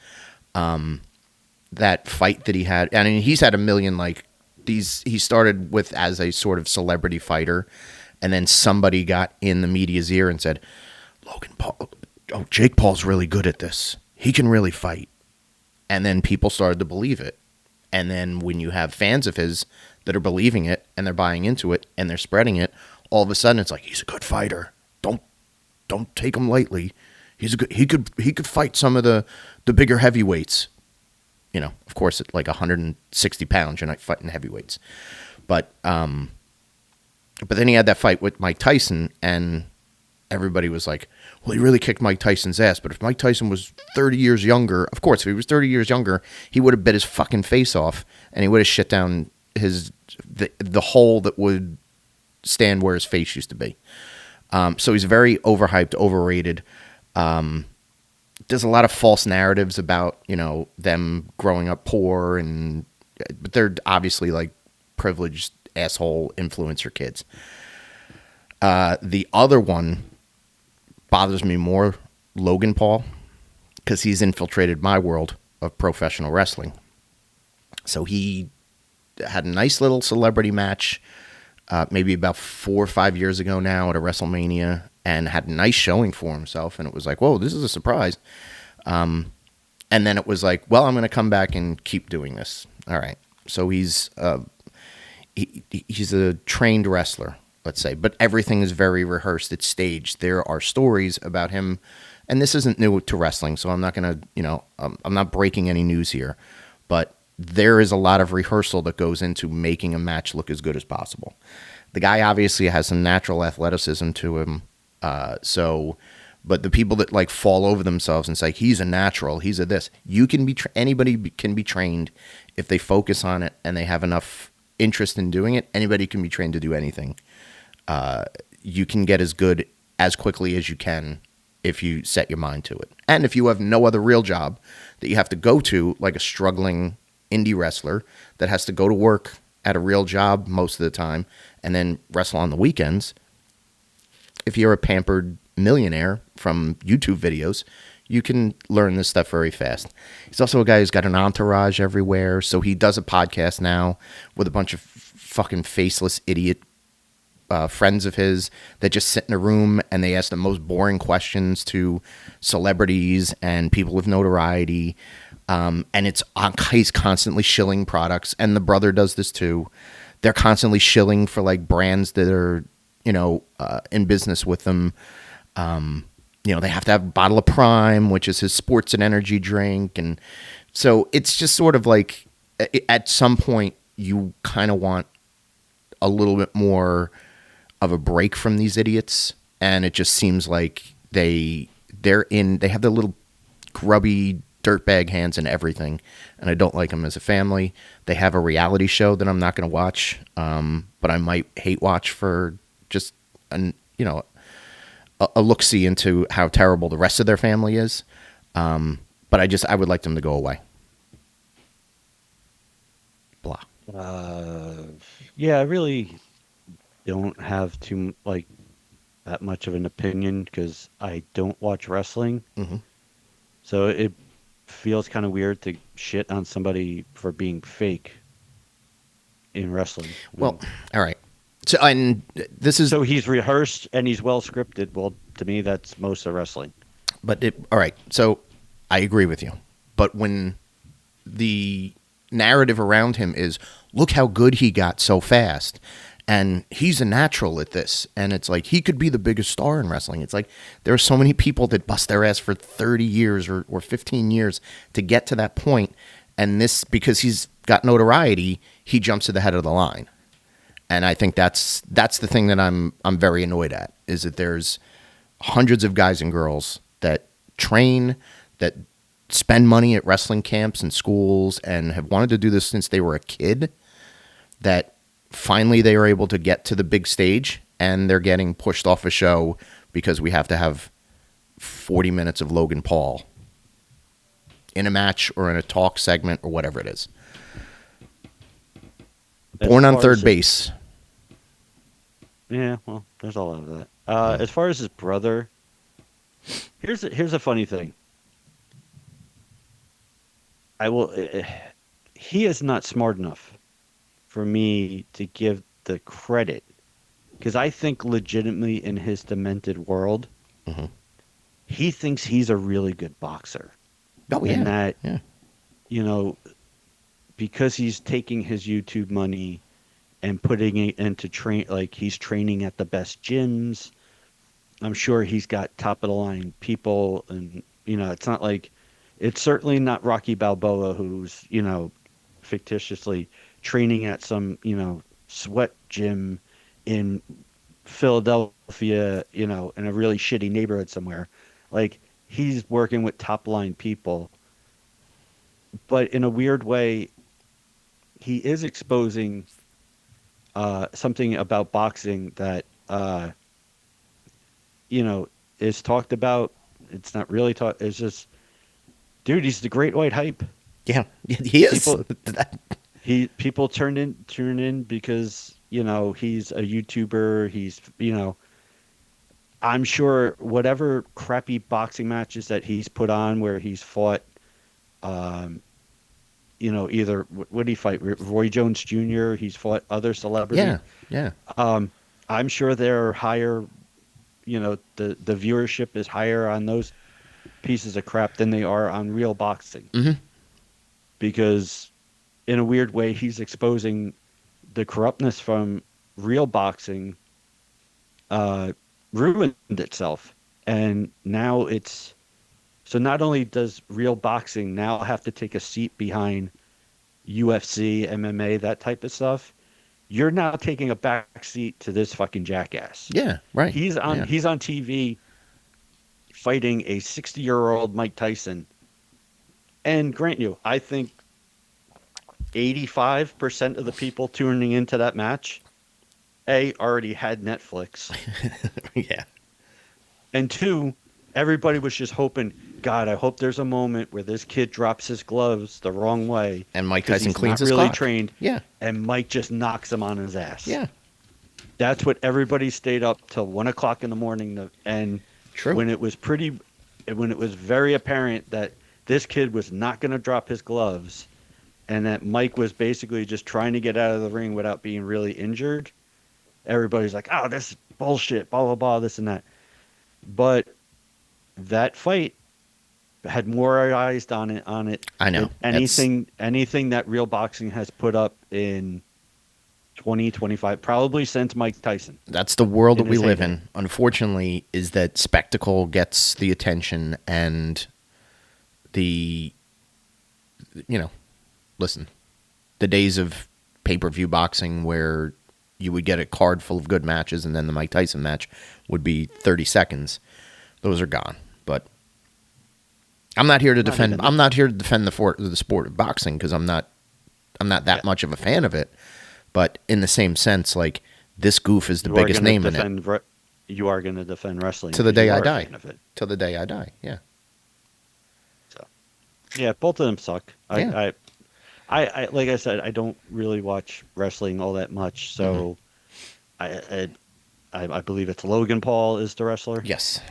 That fight that he had, I mean, he's had a million, like, these, he started with as a sort of celebrity fighter, and then somebody got in the media's ear and said, Logan Paul, oh, Jake Paul's really good at this. He can really fight. And then people started to believe it. And then when you have fans of his that are believing it and they're buying into it and they're spreading it, all of a sudden it's like, he's a good fighter. Don't take him lightly. He could fight some of the bigger heavyweights. You know, of course, at like 160 pounds, you're not fighting heavyweights. But then he had that fight with Mike Tyson, and everybody was like, well, he really kicked Mike Tyson's ass. But if Mike Tyson was 30 years younger, of course, if he was 30 years younger, he would have bit his fucking face off, and he would have shit down the hole that would stand where his face used to be. So he's very overhyped, overrated. There's a lot of false narratives about, you know, them growing up poor, but they're obviously like privileged asshole influencer kids. The other one bothers me more, Logan Paul, because he's infiltrated my world of professional wrestling. So he had a nice little celebrity match, maybe about 4 or 5 years ago now at a WrestleMania, and had a nice showing for himself. And it was like, whoa, this is a surprise. And then it was like, well, I'm going to come back and keep doing this. All right. So he's a trained wrestler, let's say, but everything is very rehearsed. It's staged. There are stories about him, and this isn't new to wrestling, so I'm not going to, you know, I'm not breaking any news here, but there is a lot of rehearsal that goes into making a match look as good as possible. The guy obviously has some natural athleticism to him. But the people that like fall over themselves and say, he's a natural, he's a this, anybody can be trained if they focus on it and they have enough interest in doing it. Anybody can be trained to do anything. You can get as good as quickly as you can if you set your mind to it. And if you have no other real job that you have to go to, like a struggling indie wrestler that has to go to work at a real job most of the time and then wrestle on the weekends, if you're a pampered millionaire from YouTube videos, you can learn this stuff very fast. He's also a guy who's got an entourage everywhere. So he does a podcast now with a bunch of fucking faceless idiot friends of his that just sit in a room and they ask the most boring questions to celebrities and people with notoriety. And he's constantly shilling products. And the brother does this too. They're constantly shilling for like brands that are, you know, in business with them. You know, they have to have a bottle of Prime, which is his sports and energy drink. And so it's just sort of like at some point you kind of want a little bit more of a break from these idiots. And it just seems like they have their little grubby dirtbag hands in everything. And I don't like them as a family. They have a reality show that I'm not going to watch. But I might hate watch for just a look-see into how terrible the rest of their family is. But I would like them to go away. Blah. Yeah, I really don't have that much of an opinion because I don't watch wrestling. Mm-hmm. So it feels kind of weird to shit on somebody for being fake in wrestling. Well, all right. So he's rehearsed and he's well scripted. Well, to me, that's most of wrestling. All right. So I agree with you. But when the narrative around him is, look how good he got so fast, and he's a natural at this, and it's like he could be the biggest star in wrestling. It's like there are so many people that bust their ass for 30 years or 15 years to get to that point, and this, because he's got notoriety, he jumps to the head of the line. And I think that's the thing that I'm very annoyed at, is that there's hundreds of guys and girls that train, that spend money at wrestling camps and schools and have wanted to do this since they were a kid, that finally they are able to get to the big stage and they're getting pushed off a show because we have to have 40 minutes of Logan Paul in a match or in a talk segment or whatever it is. Born on third base. Yeah, well, there's a lot of that. As far as his brother, here's a funny thing. He is not smart enough for me to give the credit, because I think legitimately in his demented world, he thinks he's a really good boxer. Oh, yeah. And that, yeah. you know, because he's taking his YouTube money and putting it into he's training at the best gyms. I'm sure he's got top of the line people, and it's not like, it's certainly not Rocky Balboa who's fictitiously training at some sweat gym in Philadelphia, in a really shitty neighborhood somewhere. Like, he's working with top line people, but in a weird way, he is exposing something about boxing that is talked about. It's not really talked. It's just, dude, he's the great white hype. Yeah, he is. People tune in because he's a YouTuber. He's I'm sure whatever crappy boxing matches that he's put on where he's fought, either what did he fight? Roy Jones Jr. He's fought other celebrities. Yeah. I'm sure they're higher. The viewership is higher on those pieces of crap than they are on real boxing. Mm-hmm. Because in a weird way, he's exposing the corruptness from real boxing. Ruined itself, and now so not only does real boxing now have to take a seat behind UFC, MMA, that type of stuff, you're now taking a back seat to this fucking jackass. Yeah, right. He's on TV fighting a 60-year-old Mike Tyson, and grant you, I think 85% of the people tuning into that match already had Netflix. Yeah. And 2, everybody was just hoping, God, I hope there's a moment where this kid drops his gloves the wrong way. And Mike Tyson cleans his clock. He's not really clock. trained. Yeah. And Mike just knocks him on his ass. Yeah. That's what everybody stayed up till 1 o'clock in the morning. And True. when it was very apparent that this kid was not going to drop his gloves and that Mike was basically just trying to get out of the ring without being really injured, everybody's like, oh, this is bullshit, blah, blah, blah, this and that. But that fight had more eyes on it. I know. Anything that real boxing has put up in 2025, probably since Mike Tyson. That's the world that we live heyday. in, unfortunately, is that spectacle gets the attention and listen, the days of pay-per-view boxing where you would get a card full of good matches and then the Mike Tyson match would be 30 seconds. Those are gone. But I'm not here to defend. I'm not here to defend the sport of boxing because I'm not that much of a fan of it. But in the same sense, like, this goof is the biggest name in it. You are going to defend wrestling to the day I die. To the day I die. Yeah. So, yeah, both of them suck. Yeah. I like I said, I don't really watch wrestling all that much, so I believe it's Logan Paul is the wrestler. Yes.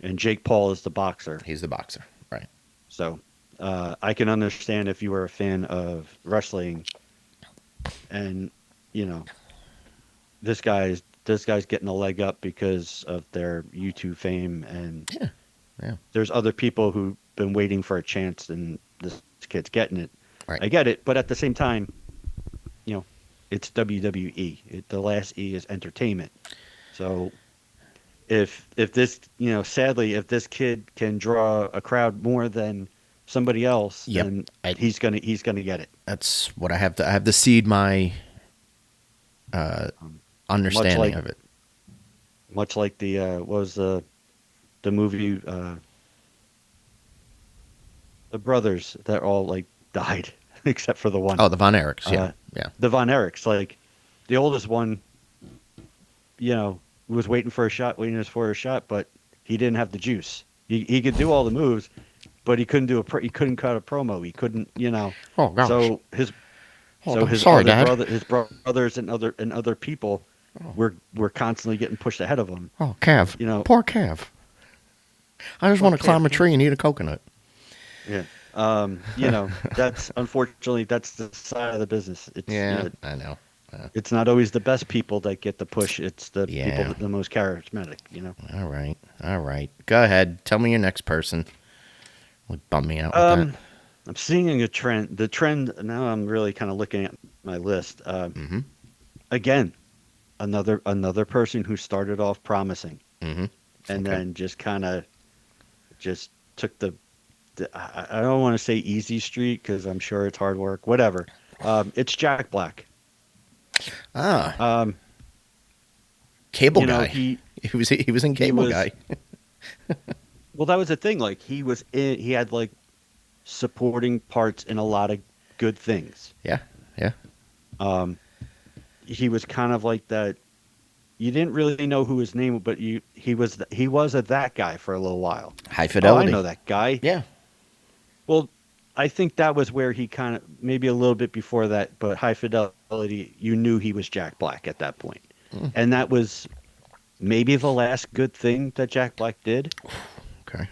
And Jake Paul is the boxer. He's the boxer, right? So I can understand if you were a fan of wrestling, and this guy's getting a leg up because of their YouTube fame, and yeah. There's other people who've been waiting for a chance, and this kid's getting it. Right. I get it, but at the same time, it's WWE. The last E is entertainment. So if this, sadly, if this kid can draw a crowd more than somebody else, then he's gonna get it. That's what I have to. I have to seed my understanding of it. Much like the what was the movie, the brothers that all died except for the one. Oh, the Von Erichs. Yeah, Uh, yeah. the Von Erichs, like the oldest one, was waiting for a shot, but he didn't have the juice. He could do all the moves, but he couldn't he couldn't cut a promo. He couldn't. Oh gosh. So his Oh, so I'm his sorry, other Dad. his brothers and other people were constantly getting pushed ahead of him. Oh, Cav. You know. Poor Cav. I just Poor want to climb Cav. a tree and eat a coconut. Yeah. That's unfortunately that's the side of the business. It's Yeah, I know. it's not always the best people that get the push. It's the Yeah. people that the most charismatic. All right. Go ahead. Tell me your next person. Would bum me out with that. I'm seeing a trend. The trend now. I'm really kind of looking at my list. Mm-hmm. Again, another person who started off promising, Mm-hmm. and Okay. then just kind of just took I don't want to say easy street because I'm sure it's hard work. Whatever. It's Jack Black. Ah, Um, Cable you know, Guy. He was in Cable was- Guy. well, that was the thing. Like he had like supporting parts in a lot of good things. Yeah. He was kind of like that. You didn't really know who his name, but he was that guy for a little while. High Oh, Fidelity. I know that guy. Yeah. Well, I think that was where he kind of maybe a little bit before that, but High Fidelity, you knew he was Jack Black at that point, and that was maybe the last good thing that Jack Black did. Okay.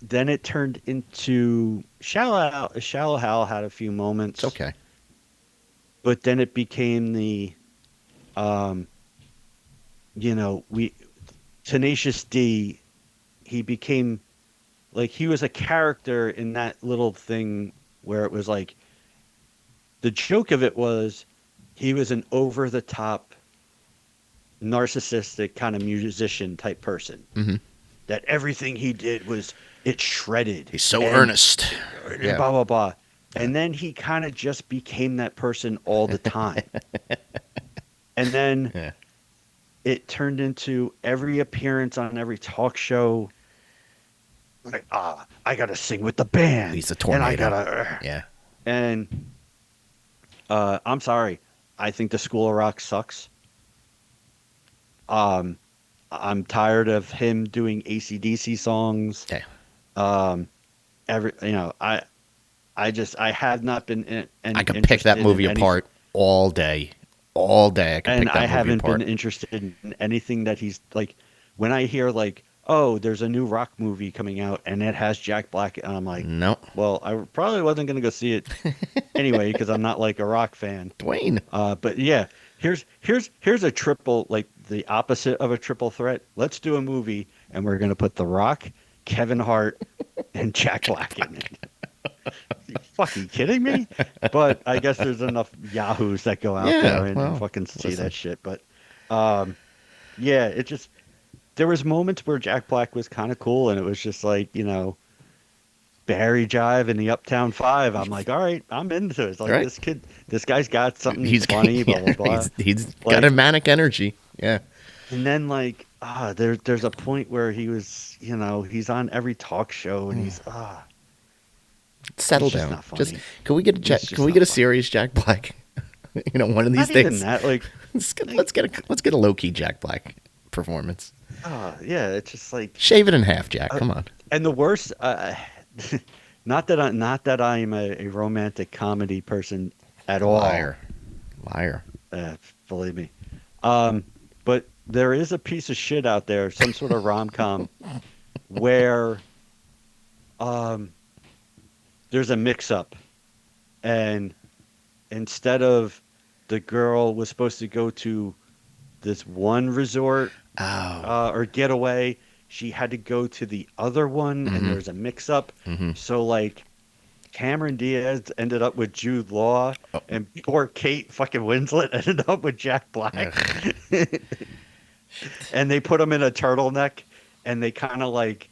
Then it turned into Shallow Hal had a few moments. It's okay. But then it became Tenacious D. He became like he was a character in that little thing where it was like the joke of it was he was an over the top narcissistic kind of musician type person. Mm-hmm. That everything he did was it shredded. He's so and earnest. Yeah. blah blah blah. And then he kind of just became that person all the time. And then Yeah. it turned into every appearance on every talk show. Like, I gotta sing with the band. He's the And I tornado. gotta. Yeah. And I'm sorry. I think the School of Rock sucks. I'm tired of him doing AC/DC songs. Yeah. I have not been. I could pick that movie apart all day. All day. I could And pick that I movie haven't apart. been interested in anything that he's like. When I hear like, oh, there's a new rock movie coming out and it has Jack Black, and I'm like, No. well, I probably wasn't gonna go see it anyway because I'm not like a rock fan. Dwayne. But yeah, here's a triple, like the opposite of a triple threat. Let's do a movie and we're gonna put The Rock, Kevin Hart, and Jack Black in it. You fucking kidding me? But I guess there's enough yahoos that go out Yeah, there and well, fucking see listen. that shit. But yeah, it just there was moments where Jack Black was kind of cool, and it was just like Barry Jive and the Uptown Five. I'm like, all right, I'm into it. It's like Right. this guy's got something He's funny, blah blah blah. He's Like- got a manic energy. Yeah. And then there's a point where he was, he's on every talk show and he's Settle It's just down. not funny. Can we get It's just can we not get a funny. serious Jack Black? One of these not even days. that. Like, Let's get a low key Jack Black performance. yeah, it's just like, Shave it in half, Jack. Come on. and the worst, not that I'm a romantic comedy person at all. Liar. Believe me. But there is a piece of shit out there, some sort of rom-com, where there's a mix-up, and instead of the girl was supposed to go to this one resort Oh. or getaway, she had to go to the other one, Mhm. and there was a mix-up. Mhm. So like Cameron Diaz ended up with Jude Law, Oh. and poor Kate fucking Winslet ended up with Jack Black. And they put him in a turtleneck, and they kind of like,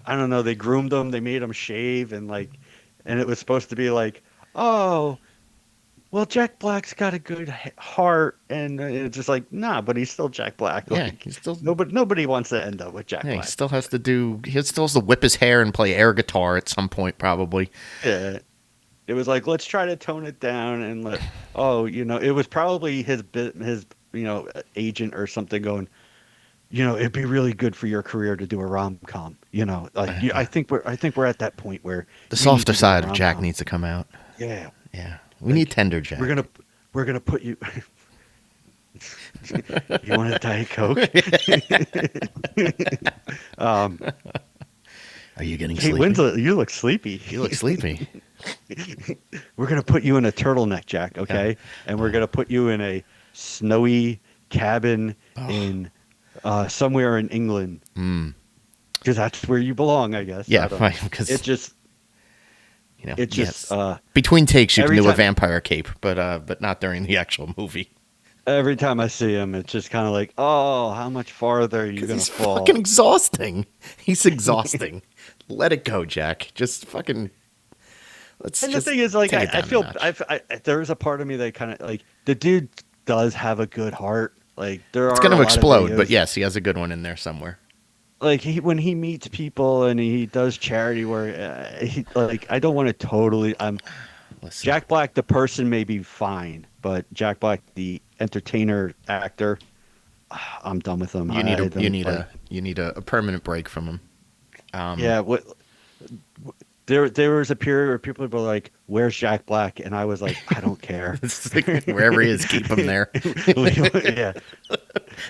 I don't know, they groomed him, they made him shave, and it was supposed to be like, oh, well, Jack Black's got a good heart, and it's just like, nah, but he's still Jack Black. Yeah, Like, he still nobody wants to end up with Jack yeah, he Black. still has to whip his hair and play air guitar at some point probably. Yeah. It was like, let's try to tone it down and it was probably his agent or something going, it'd be really good for your career to do a rom-com. I think we're at that point where The you need softer to do a side of Jack rom-com. needs to come out. Yeah. Yeah, we need tender Jack. We're gonna put you. You want a Diet Coke? um, Are you getting Kate sleepy? Winslet, you look sleepy. You look sleepy. We're gonna put you in a turtleneck, Jack. Okay, and we're gonna put you in a snowy cabin in somewhere in England. Because that's where you belong, I guess. Yeah, I don't fine. know. Because it just between takes you can every do a time- vampire cape, but not during the actual movie. every time I see him, it's just kind of like, oh, how much farther are you gonna He's fall? fucking exhausting. He's exhausting. Let it go, Jack. Just fucking. Let's. And the just thing is, like, take it I down a feel notch. there is a part of me that kind of like the dude does have a good heart. Like there It's are going a to lot of explode, but videos- yes, he has a good one in there somewhere. like when he meets people and he does charity work, I don't want to totally. Listen, Jack Black, the person, may be fine, but Jack Black, the entertainer actor, I'm done with him. you need a permanent break from him. Yeah, there was a period where people were like, "Where's Jack Black?" And I was like, "I don't care." It's like, wherever he is, keep him there. Yeah,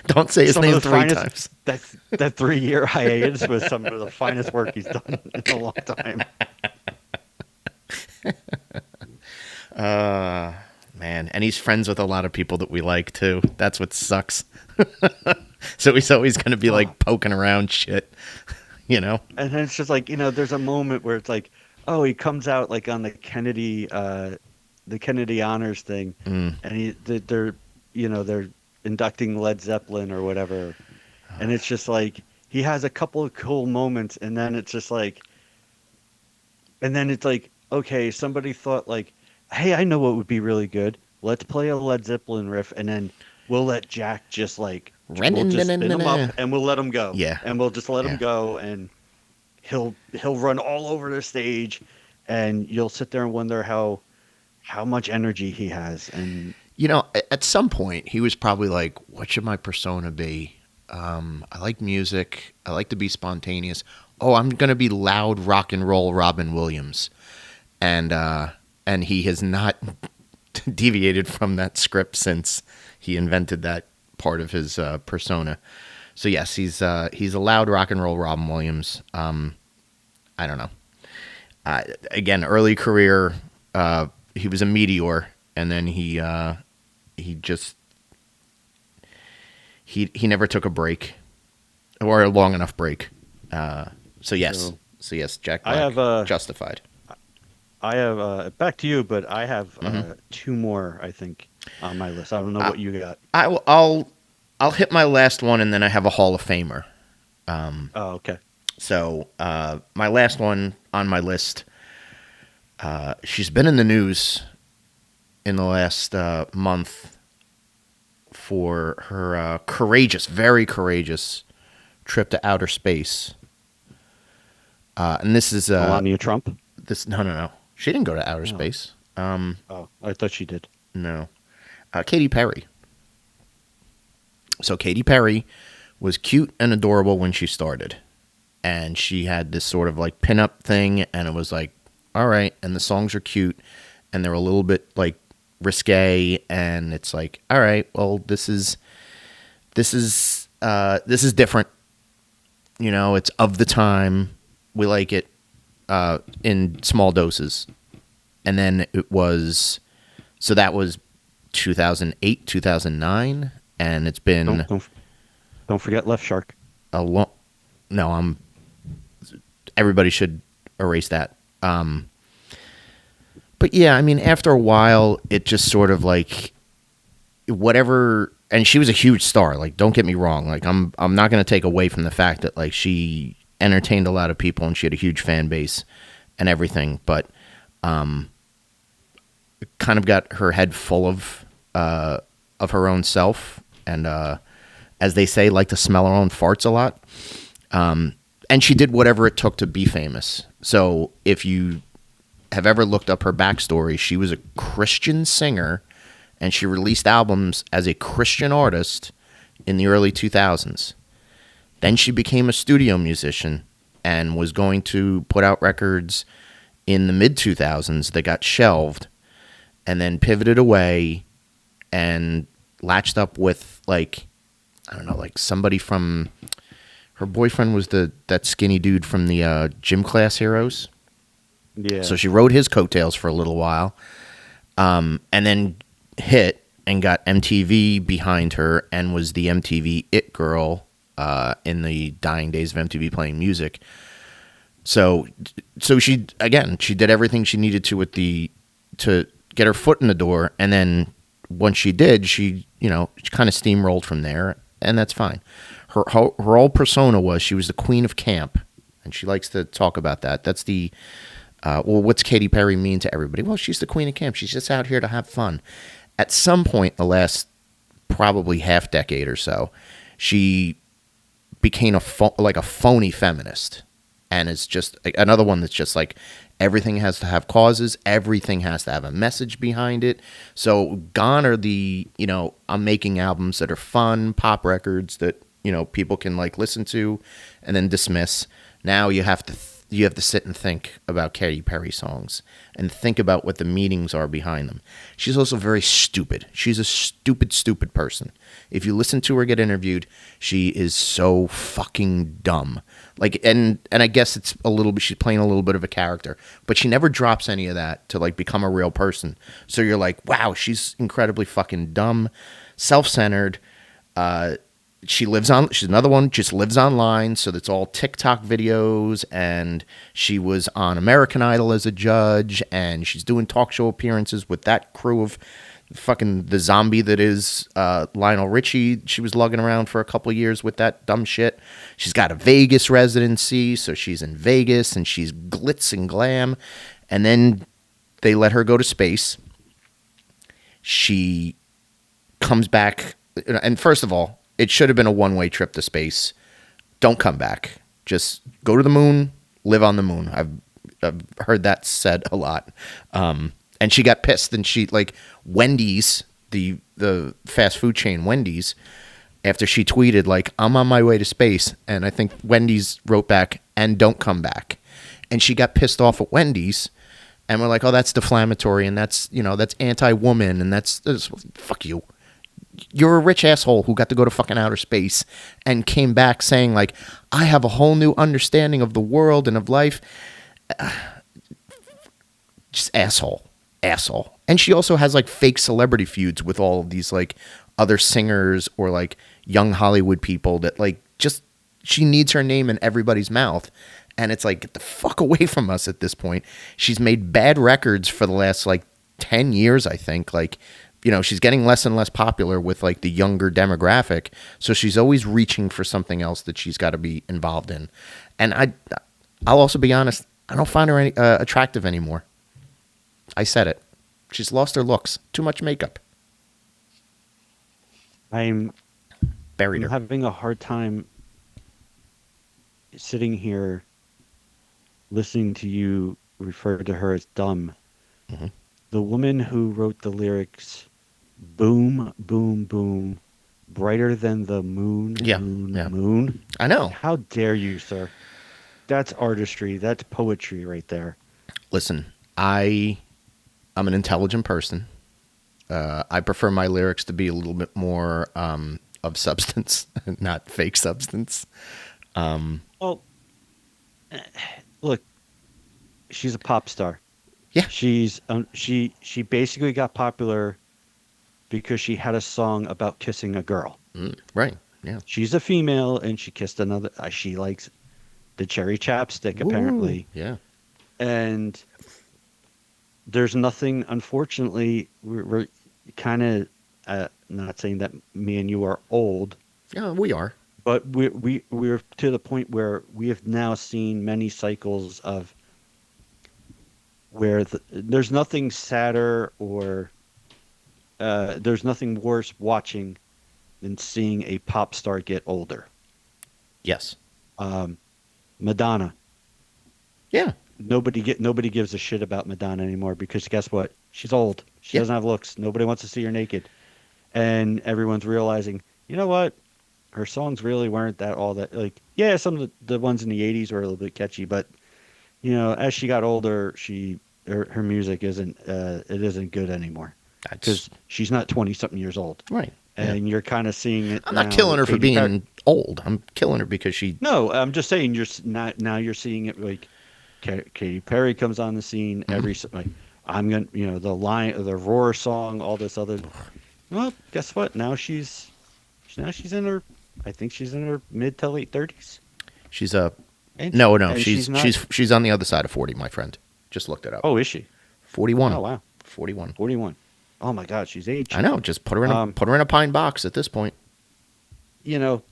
Don't say his Some of name the 3 finest- times. that 3-year hiatus was some of the finest work he's done in a long time. Man, and he's friends with a lot of people that we like too. That's what sucks. So he's always going to be like poking around shit, you know. And then it's just like, there's a moment where it's like, oh, he comes out like on the Kennedy honors thing, and they're inducting Led Zeppelin or whatever, and it's just like he has a couple of cool moments, and then it's like, okay, somebody thought like, hey, I know what would be really good. Let's play a Led Zeppelin riff, and then we'll let Jack just like we'll just spin him up, and we'll let him go. Yeah. And we'll just let him Yeah. go, and he'll run all over the stage, and you'll sit there and wonder how much energy he has. And You know, at some point, he was probably like, what should my persona be? I like music. I like to be spontaneous. Oh, I'm going to be loud rock and roll Robin Williams. And he has not deviated from that script since he invented that part of his persona. So, yes, he's a loud rock and roll Robin Williams. I don't know. Again, early career, he was a meteor, and then he never took a break or a long enough break. So yes, Jack Black, I have justified. I have back to you, but I have 2 more, I think, on my list. I don't know what you got. I'll hit my last one, and then I have a Hall of Famer. Oh, okay. So my last one on my list. She's been in the news in the last month for her very courageous trip to outer space. And this is Melania Trump? no. She didn't go to outer space. Oh, I thought she did. No. Katy Perry. So Katy Perry was cute and adorable when she started. And she had this sort of like pinup thing, and it was like, all right, and the songs are cute, and they're a little bit like risque, and it's like, all right, well, this is different. You know, it's of the time. We like it in small doses. And then it was, so that was 2008, 2009, and it's been Don't forget Left Shark. a long. No, everybody should erase that. But yeah, I mean, after a while, it just sort of like whatever. And she was a huge star. Like, don't get me wrong. Like, I'm not going to take away from the fact that like she entertained a lot of people and she had a huge fan base and everything. But kind of got her head full of her own self, and as they say, like to smell her own farts a lot. And she did whatever it took to be famous. So if you have ever looked up her backstory, she was a Christian singer, and she released albums as a Christian artist in the early 2000s. Then she became a studio musician and was going to put out records in the mid 2000s that got shelved, and then pivoted away and latched up with, like, I don't know, like somebody from, her boyfriend was that skinny dude from the Gym Class Heroes. Yeah. So she rode his coattails for a little while, and then hit and got MTV behind her and was the MTV it girl in the dying days of MTV playing music. So she did everything she needed to get her foot in the door, and then once she did, she kind of steamrolled from there, and that's fine. Her whole persona was she was the queen of camp, and she likes to talk about that. That's the well, what's Katy Perry mean to everybody? Well, she's the queen of camp. She's just out here to have fun. At some point in the last probably half decade or so, she became a phony feminist, and it's just another one that's just like everything has to have causes, everything has to have a message behind it. So gone are the I'm making albums that are fun, pop records that people can like listen to and then dismiss. Now you have to sit and think about Katy Perry songs and think about what the meanings are behind them. She's also very stupid. She's a stupid person. If you listen to her get interviewed, she is so fucking dumb. Like, and I guess it's a little bit, she's playing a little bit of a character, but she never drops any of that to like become a real person. So you're like, wow, she's incredibly fucking dumb, self-centered. She's another one, just lives online, so that's all TikTok videos, and she was on American Idol as a judge, and she's doing talk show appearances with that crew of fucking the zombie that is Lionel Richie. She was lugging around for a couple of years with that dumb shit. She's got a Vegas residency, so she's in Vegas, and she's glitz and glam, and then they let her go to space. She comes back, and first of all, it should have been a one-way trip to space. Don't come back. Just go to the moon, live on the moon. I've heard that said a lot. And she got pissed, and she, like, Wendy's, the fast food chain Wendy's, after she tweeted, like, I'm on my way to space, and I think Wendy's wrote back, and don't come back. And she got pissed off at Wendy's, and we're like, oh, that's deflammatory, and that's anti-woman, and that's fuck you. You're a rich asshole who got to go to fucking outer space and came back saying, like, I have a whole new understanding of the world and of life. Just asshole. And she also has, like, fake celebrity feuds with all of these, like, other singers or, like, young Hollywood people that, like, just she needs her name in everybody's mouth. And it's like, get the fuck away from us at this point. She's made bad records for the last, like, 10 years, I think. Like, she's getting less and less popular with like the younger demographic. So she's always reaching for something else that she's got to be involved in. And I'll also be honest, I don't find her any, attractive anymore. I said it. She's lost her looks. Too much makeup. I'm Buried her. having a hard time sitting here listening to you refer to her as dumb. Mm-hmm. The woman who wrote the lyrics, boom, boom, boom, brighter than the moon, moon. I know. How dare you, sir? That's artistry. That's poetry right there. Listen, I'm an intelligent person. I prefer my lyrics to be a little bit more of substance, not fake substance. Well, look, she's a pop star. Yeah. She's she basically got popular because she had a song about kissing a girl. Right. Yeah. She's a female and she kissed another. She likes the cherry chapstick, apparently. Yeah. And there's nothing. Unfortunately, we're kind of not saying that me and you are old. Yeah, we are. But we're to the point where we have now seen many cycles of where there's nothing sadder or there's nothing worse watching than seeing a pop star get older. Yes. Madonna. Yeah. nobody gives a shit about Madonna anymore because guess what? She's old. She Yeah. doesn't have looks. Nobody wants to see her naked, and everyone's realizing, you know what? Her songs really weren't that all that like. Yeah, some of the ones in the '80s were a little bit catchy, but as she got older, her music isn't good anymore That's because she's not 20 something years old, right. Yeah. and you're kind of seeing it I'm now not killing with her for Katy Perry. being old. I'm killing her because she. No, I'm just saying not now you're seeing it like Katy Perry comes on the scene Mhm. like I'm gonna the Roar song, all this other. Well, guess what? Now she's in her, I think she's in her mid to late 30s, She's a and no. and She's she's not. she's on the other side of 40, my friend. Just looked it up. Oh, is she? 41. Oh wow, 41. 41. Oh my God, she's aged. I know. Just put her in Um, a pine box at this point.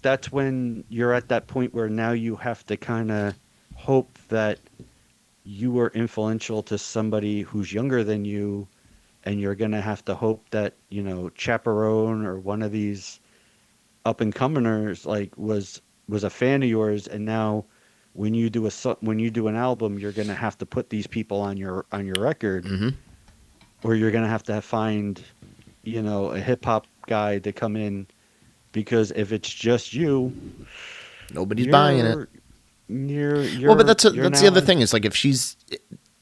That's when you're at that point where now you have to kind of hope that you were influential to somebody who's younger than you, and you're going to have to hope that, Chaperone or one of these up and comers was a fan of yours, and now when you do an album, you're going to have to put these people on your record, Hmm. or you're going to have find, a hip hop guy to come in, because if it's just you, Nobody's buying it. you're But that's you're the other now thing is like if she's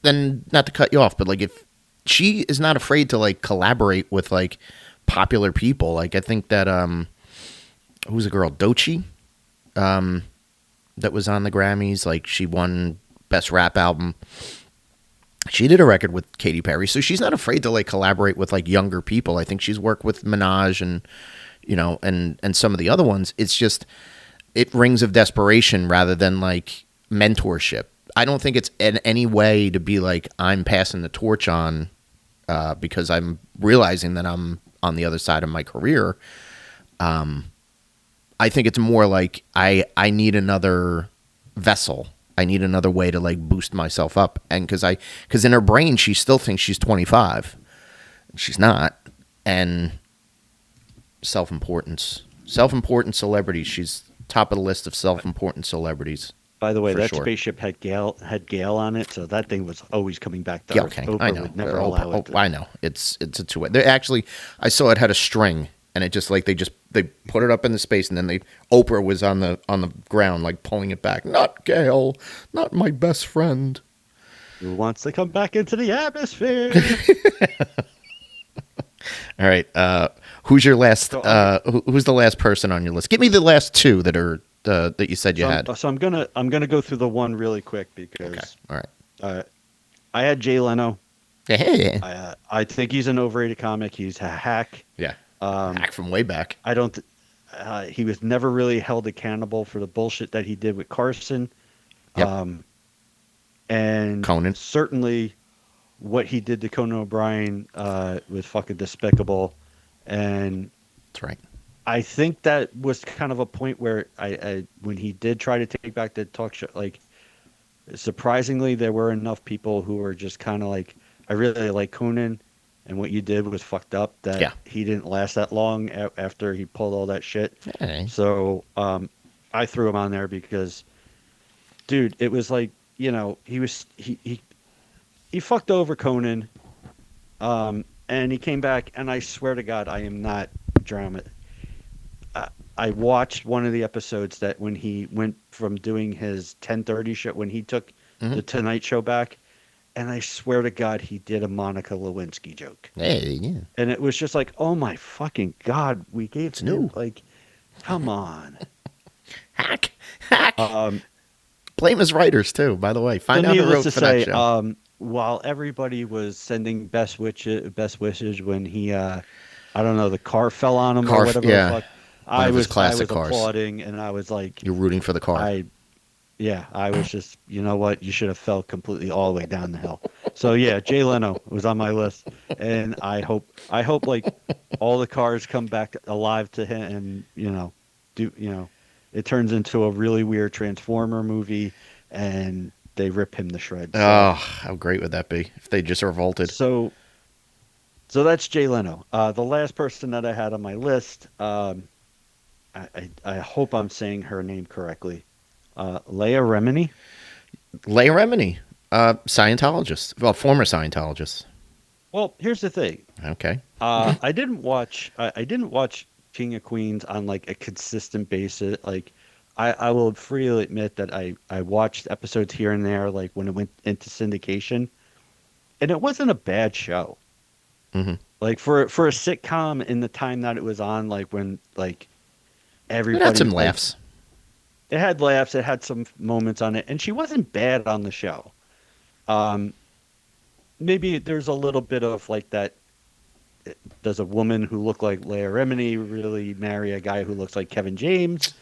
then not to cut you off, but like if she is not afraid to like collaborate with like popular people, like I think that who's the girl Doechii, that was on the Grammys, like she won best rap album. She did a record with Katy Perry, so she's not afraid to like collaborate with like younger people. I think she's worked with Minaj and and some of the other ones. It's just it rings of desperation rather than like mentorship. I don't think it's in any way to be like I'm passing the torch on because I'm realizing that I'm on the other side of my career. I think it's more like I need another vessel. I need another way to like boost myself up, and because in her brain she still thinks she's 25, she's not, and self-important celebrities. She's top of the list of self-important celebrities. By the way, For that sure. spaceship had Gale on it, so that thing was always coming back to Yeah, Earth. okay, Oprah I know. would never allow it. I know. It's a two-way. They actually, I saw it had a string, and it just like they put it up in the space, and then Oprah was on the ground like pulling it back. Not Gail, not my best friend. Who wants to come back into the atmosphere? All right, who's your last? So, Who's the last person on your list? Give me the last two that are that you said you had. So I'm gonna go through the one really quick because Okay, all right. I had Jay Leno. Hey, I think he's an overrated comic. He's a hack. yeah, Um, back from way back. I don't. He was never really held accountable for the bullshit that he did with Carson. Yep. And Conan. certainly what he did to Conan O'Brien was fucking despicable. And That's right. I think that was kind of a point where when he did try to take back the talk show, like surprisingly, there were enough people who were just kind of like, I really like Conan, and what you did was fucked up. That Yeah. he didn't last that long after he pulled all that shit. Hey. So I threw him on there because, dude, it was like he fucked over Conan, and he came back, and I swear to God, I am not drama. I watched one of the episodes that when he went from doing his 10:30 show, when he took Mhm. the Tonight Show back, and I swear to God, he did a Monica Lewinsky joke, Hey, yeah. and it was just like, oh my fucking God, we gave It's new. like, come on. Hack. Blame his writers too. By the way, find So out who wrote needless to for that say, show. while everybody was sending best wishes when he, I don't know, the car fell on him Car- or whatever yeah. the fuck, One I of his was classic cars. applauding, and I was like, You're rooting for the car. I was just, you know what, you should have fell completely all the way down the hill. So yeah, Jay Leno was on my list, and I hope like all the cars come back alive to him, and it turns into a really weird Transformer movie, and they rip him to shreds. Oh, how great would that be if they just revolted? So that's Jay Leno. The last person that I had on my list, I hope I'm saying her name correctly. Leah Remini. Leia Remini. Scientologist. Well, former Scientologist. Well, here's the thing. Okay. I didn't watch. I didn't watch King of Queens on like a consistent basis. Like, I will freely admit that I watched episodes here and there, like when it went into syndication, and it wasn't a bad show. Mm-hmm. Like for a sitcom in the time that it was on, like when like It everybody had some like, laughs. it had laughs. It had some moments on it, and she wasn't bad on the show. Maybe there's a little bit of like that. Does a woman who looked like Leia Remini really marry a guy who looks like Kevin James?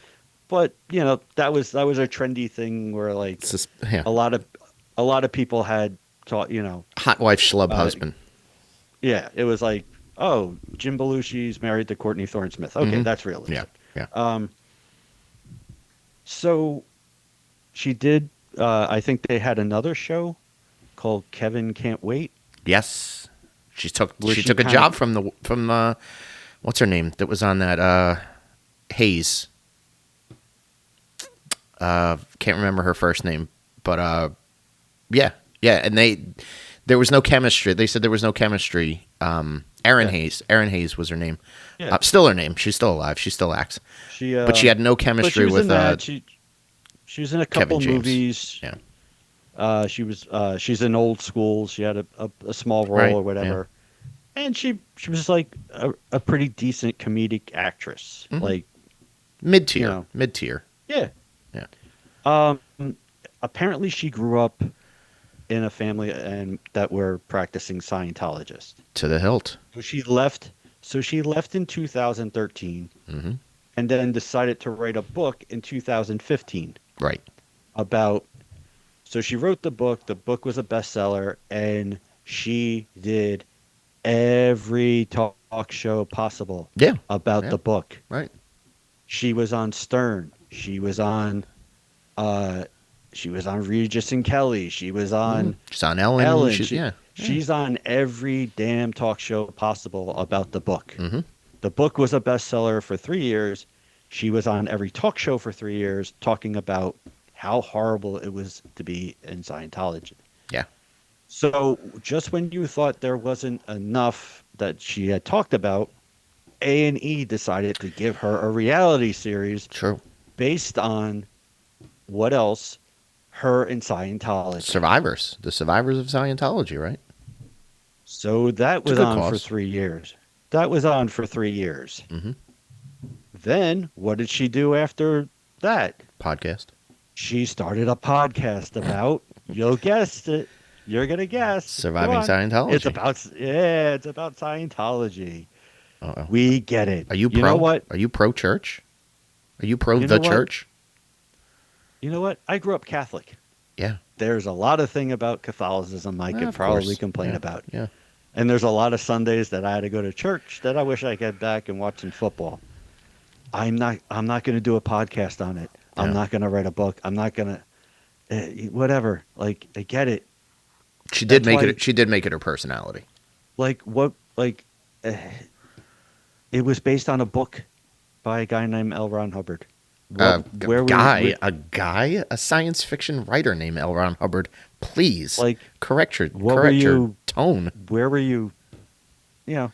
But you know that was a trendy thing where like It's just, yeah. a lot of people had taught, you know, Hot wife schlub husband. yeah, it was like, oh, Jim Belushi's married to Courtney Thorne-Smith. Okay, Mhm. that's realistic. Yeah. So she did. I think they had another show called Kevin Can't Wait. Yes. She took Where she she took a kind job of- from what's her name that was on that Hayes. Can't remember her first name, but yeah, and there was no chemistry. They said there was no chemistry. Erin Yeah. Hayes was her name. Yeah. Still her name. She's still alive. She still acts. But she had no but she chemistry was with in that. She was in a couple Kevin James. movies. Yeah. She's in Old School. She had a small role Right, or whatever, and she was like a pretty decent comedic actress. Mhm. Like, mid-tier. you know. Mid-tier. yeah. Yeah. Apparently she grew up in a family and that were practicing Scientologists. To the hilt. So she left. So she left in 2013, Hmm. and then decided to write a book in 2015 Right. about. So she wrote the book. The book was a bestseller, and she did every talk show possible Yeah. about Yeah. the book. Right. She was on Stern. She was on Regis and Kelly. She was on She's on Ellen. Ellen. Yeah. She's on every damn talk show possible about the book. Mm-hmm. The book was a bestseller for 3 years. She was on every talk show for 3 years talking about how horrible it was to be in Scientology. Yeah. So just when you thought there wasn't enough that she had talked about, A&E decided to give her a reality series True. based on what else? Her in Scientology. Survivors. The survivors of Scientology, right? So that was good on for cause. 3 years. That was on for 3 years. Mm-hmm. Then what did she do after that? Podcast. She started a podcast about, you'll guess it. You're going to guess. Surviving Go on. Scientology. It's about Scientology. Uh-oh. We get it. Are you pro? You know what? Are you pro church? Are you pro You the know what? church? You know what? I grew up Catholic. Yeah. There's a lot of thing about Catholicism I could Of probably course. complain Yeah. about. Yeah. And there's a lot of Sundays that I had to go to church that I wish I could get back and watch some football. I'm not going to do a podcast on it. I'm Yeah. not going to write a book. I'm not going to whatever. Like, I get it. She did That's make why- it. She did make it her personality. Like what it was based on a book by a guy named L. Ron Hubbard. A What- a science fiction writer named L. Ron Hubbard. Please, Like, correct your what were your you- tone. where were you? You know,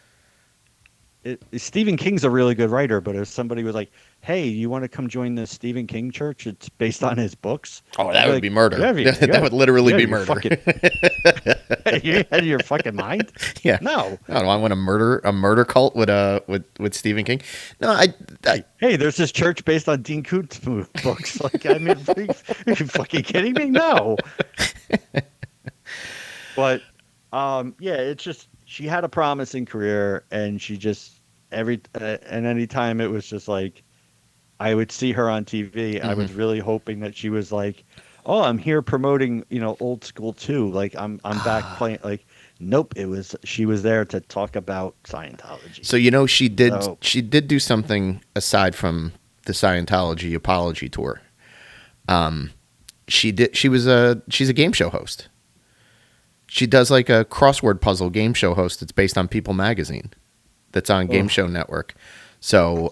Stephen King's a really good writer, but if somebody was like, "Hey, you want to come join the Stephen King church? It's based on his books." Oh, I'd that be would like, be murder. "You That have- would literally you be have your murder. fucking- you out of your fucking mind? Yeah. No. I don't know. I want a murder cult with Stephen King. No, I Hey, there's this church based on Dean Koontz books. Like, I mean, are you fucking kidding me? No. But, yeah, it's just she had a promising career, and she just and any time it was just like I would see her on TV, I was really hoping that she was like, "Oh, I'm here promoting, Old School too. Like, I'm back playing." Like, nope, she was there to talk about Scientology. So she did So- she did do something aside from the Scientology apology tour. She's a game show host. She does like a crossword puzzle game show host that's based on People magazine. That's on Game Show Network. So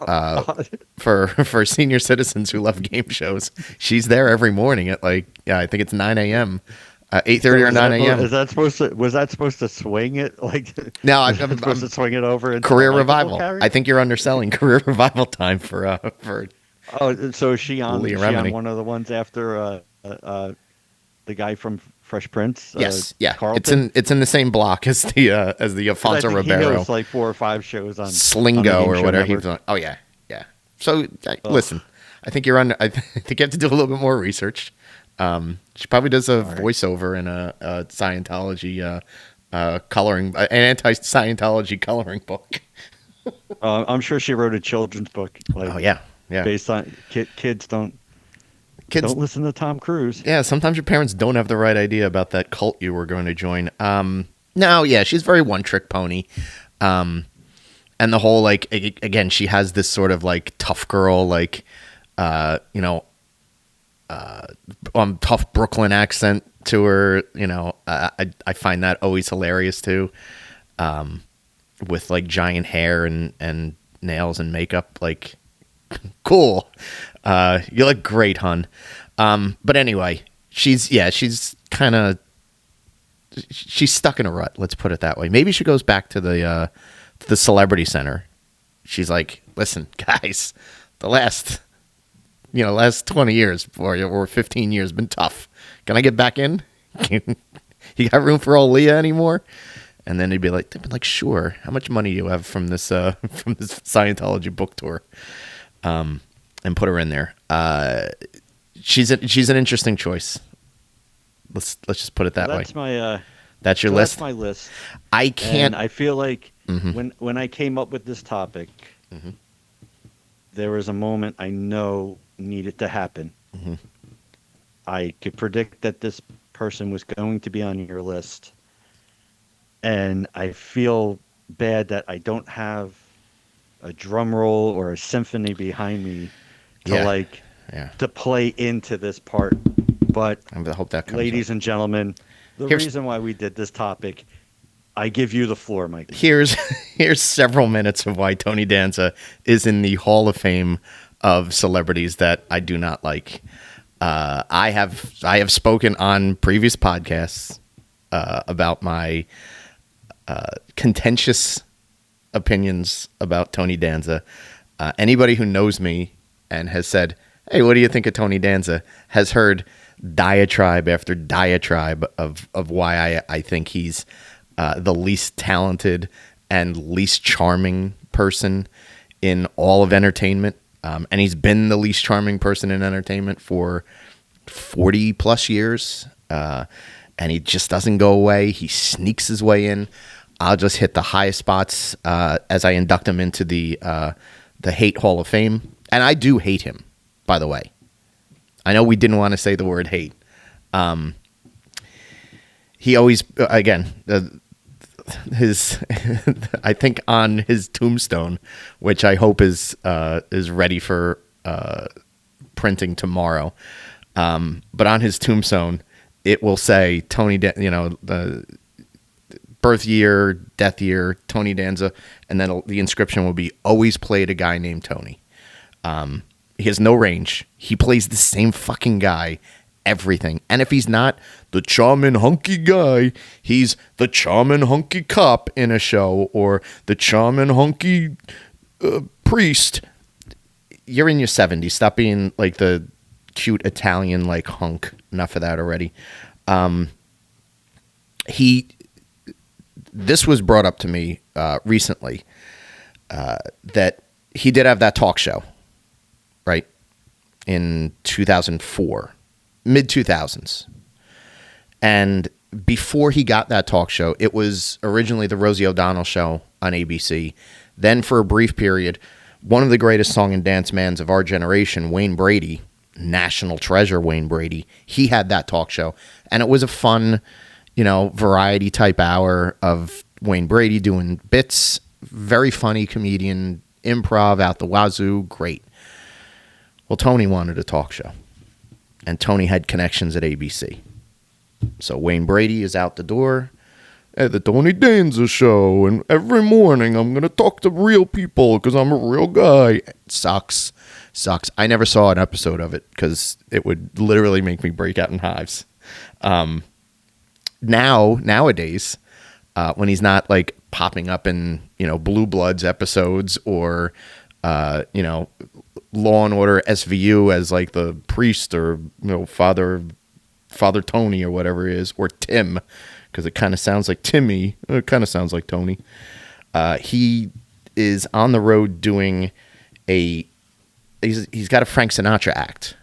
for senior citizens who love game shows, she's there every morning at I think it's 9 a.m. 8:30 or 9 a.m. Is that supposed to? Was that supposed to swing it? Like, No, was that supposed to swing it over into Career a likable Revival. character? I think you're underselling Career Revival time for Oh, so is she on? Leah Is she on Remini. one of the ones after the guy from Fresh Prince? Yes, yeah. Carlton. It's in the same block as the 'Cause Alfonso I think Ribeiro He hosts like 4 or 5 shows on Slingo on the Game or Show whatever he Network. was on. Oh yeah, yeah. So listen, I think you're on. I think you have to do a little bit more research. She probably does a right. voiceover in a Scientology coloring, an anti-Scientology coloring book. I'm sure she wrote a children's book. Like, Oh yeah, yeah. based on kids don't listen to Tom Cruise. Yeah, sometimes your parents don't have the right idea about that cult you were going to join. No, yeah, she's very one-trick pony. And the whole, like, again, she has this sort of, like, tough girl, like, tough Brooklyn accent to her. I find that always hilarious, too. With, like, giant hair and nails and makeup. Like, cool. You look great, hun. But anyway, she's kind of, she's stuck in a rut. Let's put it that way. Maybe she goes back to the Celebrity Center. She's like, listen, guys, the last 20 years or 15 years been tough. Can I get back in? You got room for old Leah anymore? And then they'd be like, sure. How much money do you have from this Scientology book tour? And put her in there. She's an interesting choice. Let's just put it that way. That's my That's your list. That's my list. I can't. And I feel like Mm-hmm. when I came up with this topic, Mm-hmm. there was a moment I know needed to happen. Mm-hmm. I could predict that this person was going to be on your list, and I feel bad that I don't have a drum roll or a symphony behind me to Yeah. to play into this part. But I hope that comes. ladies and gentlemen, the Here's- reason why we did this topic, I give you the floor, Mike. Here's several minutes of why Tony Danza is in the Hall of Fame of celebrities that I do not like. I have spoken on previous podcasts about my contentious opinions about Tony Danza. Anybody who knows me and has said, "Hey, what do you think of Tony Danza?" has heard diatribe after diatribe of why I think he's the least talented and least charming person in all of entertainment. And he's been the least charming person in entertainment for 40 plus years. And he just doesn't go away. He sneaks his way in. I'll just hit the highest spots as I induct him into the Hate Hall of Fame. And I do hate him, by the way. I know we didn't want to say the word hate. He always, again, his I think on his tombstone, which I hope is ready for printing tomorrow. But on his tombstone, it will say Tony, the birth year, death year, Tony Danza, and then the inscription will be always played a guy named Tony. He has no range. He plays the same fucking guy, everything. And if he's not the charming hunky guy, he's the charming hunky cop in a show or the charming hunky priest. You're in your 70s. Stop being like the cute Italian like hunk. Enough of that already. This was brought up to me recently that he did have that talk show, right, in 2004, mid 2000s. And before he got that talk show, it was originally the Rosie O'Donnell show on ABC. Then for a brief period, one of the greatest song and dance mans of our generation, Wayne Brady, national treasure Wayne Brady, he had that talk show. And it was a fun, variety type hour of Wayne Brady doing bits, very funny comedian, improv out the wazoo, great. Well, Tony wanted a talk show, and Tony had connections at ABC. So Wayne Brady is out the door at the Tony Danza show, and every morning I'm going to talk to real people because I'm a real guy. It sucks. I never saw an episode of it because it would literally make me break out in hives. nowadays, when he's not like popping up in Blue Bloods episodes or Law and Order SVU as like the priest or Father Tony or whatever it is, or Tim, because it kind of sounds like Timmy. It kind of sounds like Tony. He is on the road doing he's got a Frank Sinatra act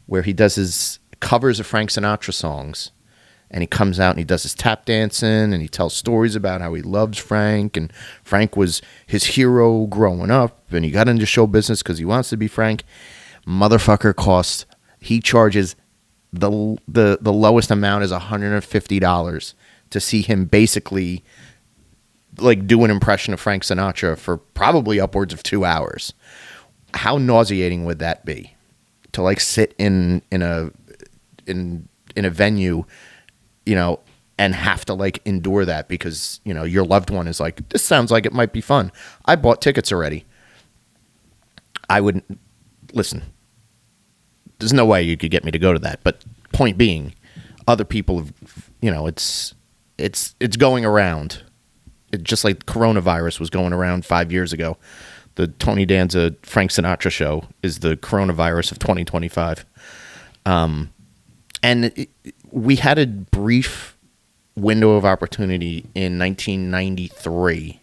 where he does his covers of Frank Sinatra songs, and he comes out and he does his tap dancing and he tells stories about how he loves Frank, and Frank was his hero growing up and he got into show business because he wants to be Frank. Motherfucker he charges the lowest amount is $150 to see him basically like do an impression of Frank Sinatra for probably upwards of 2 hours. How nauseating would that be to like sit in a venue, and have to like endure that because, your loved one is like, this sounds like it might be fun. I bought tickets already. I wouldn't listen. There's no way you could get me to go to that. But point being, other people have, it's going around. It, just like coronavirus was going around 5 years ago. The Tony Danza Frank Sinatra show is the coronavirus of 2025. We had a brief window of opportunity in 1993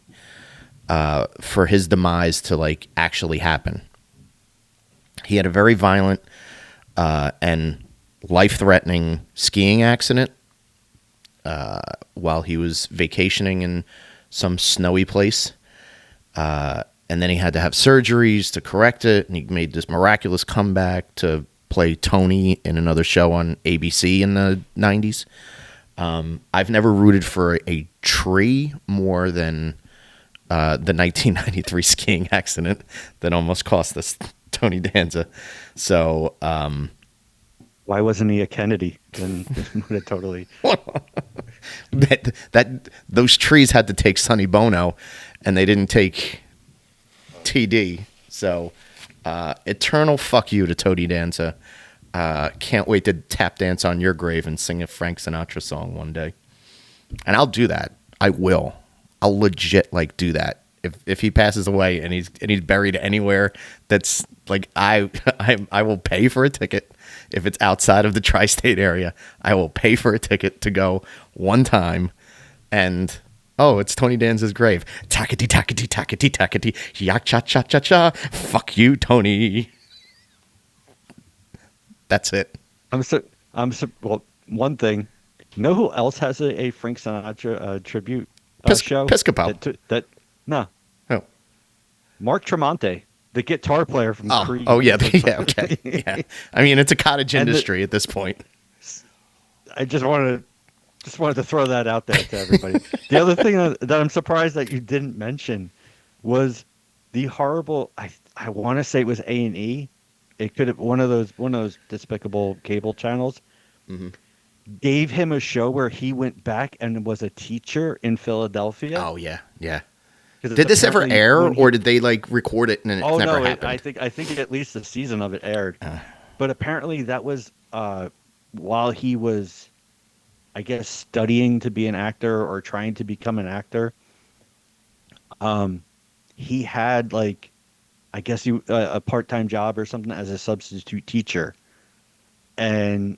for his demise to like actually happen. He had a very violent and life-threatening skiing accident while he was vacationing in some snowy place. And then he had to have surgeries to correct it, and he made this miraculous comeback to play Tony in another show on ABC in the 90s. I've never rooted for a tree more than the 1993 skiing accident that almost cost us Tony Danza. So why wasn't he a Kennedy? Then would have totally that those trees had to take Sonny Bono, and they didn't take TD. So eternal fuck you to Tony Danza. Can't wait to tap dance on your grave and sing a Frank Sinatra song one day. And I'll do that. I will. I'll legit like do that. If he passes away and he's buried anywhere that's like I will pay for a ticket. If it's outside of the tri-state area, I will pay for a ticket to go one time. And it's Tony Danza's grave. Tackety tackety tackety tackety yak cha cha cha cha. Fuck you, Tony. That's it. Well, one thing. You know who else has a Frank Sinatra tribute show? Piscopo. No. Oh. Mark Tremonti, the guitar player from Creed. Oh yeah, yeah, okay. Yeah. I mean, it's a cottage industry at this point. I just wanted to throw that out there to everybody. The other thing that I'm surprised that you didn't mention was the horrible. I want to say it was A&E. It could have one of those despicable cable channels. Mm-hmm. Gave him a show where he went back and was a teacher in Philadelphia. Oh yeah, yeah. Did this ever air, or did they like record it and it never happened? I think at least a season of it aired. But apparently that was while he was, I guess, studying to be an actor or trying to become an actor. He had like, I guess a part-time job or something as a substitute teacher, and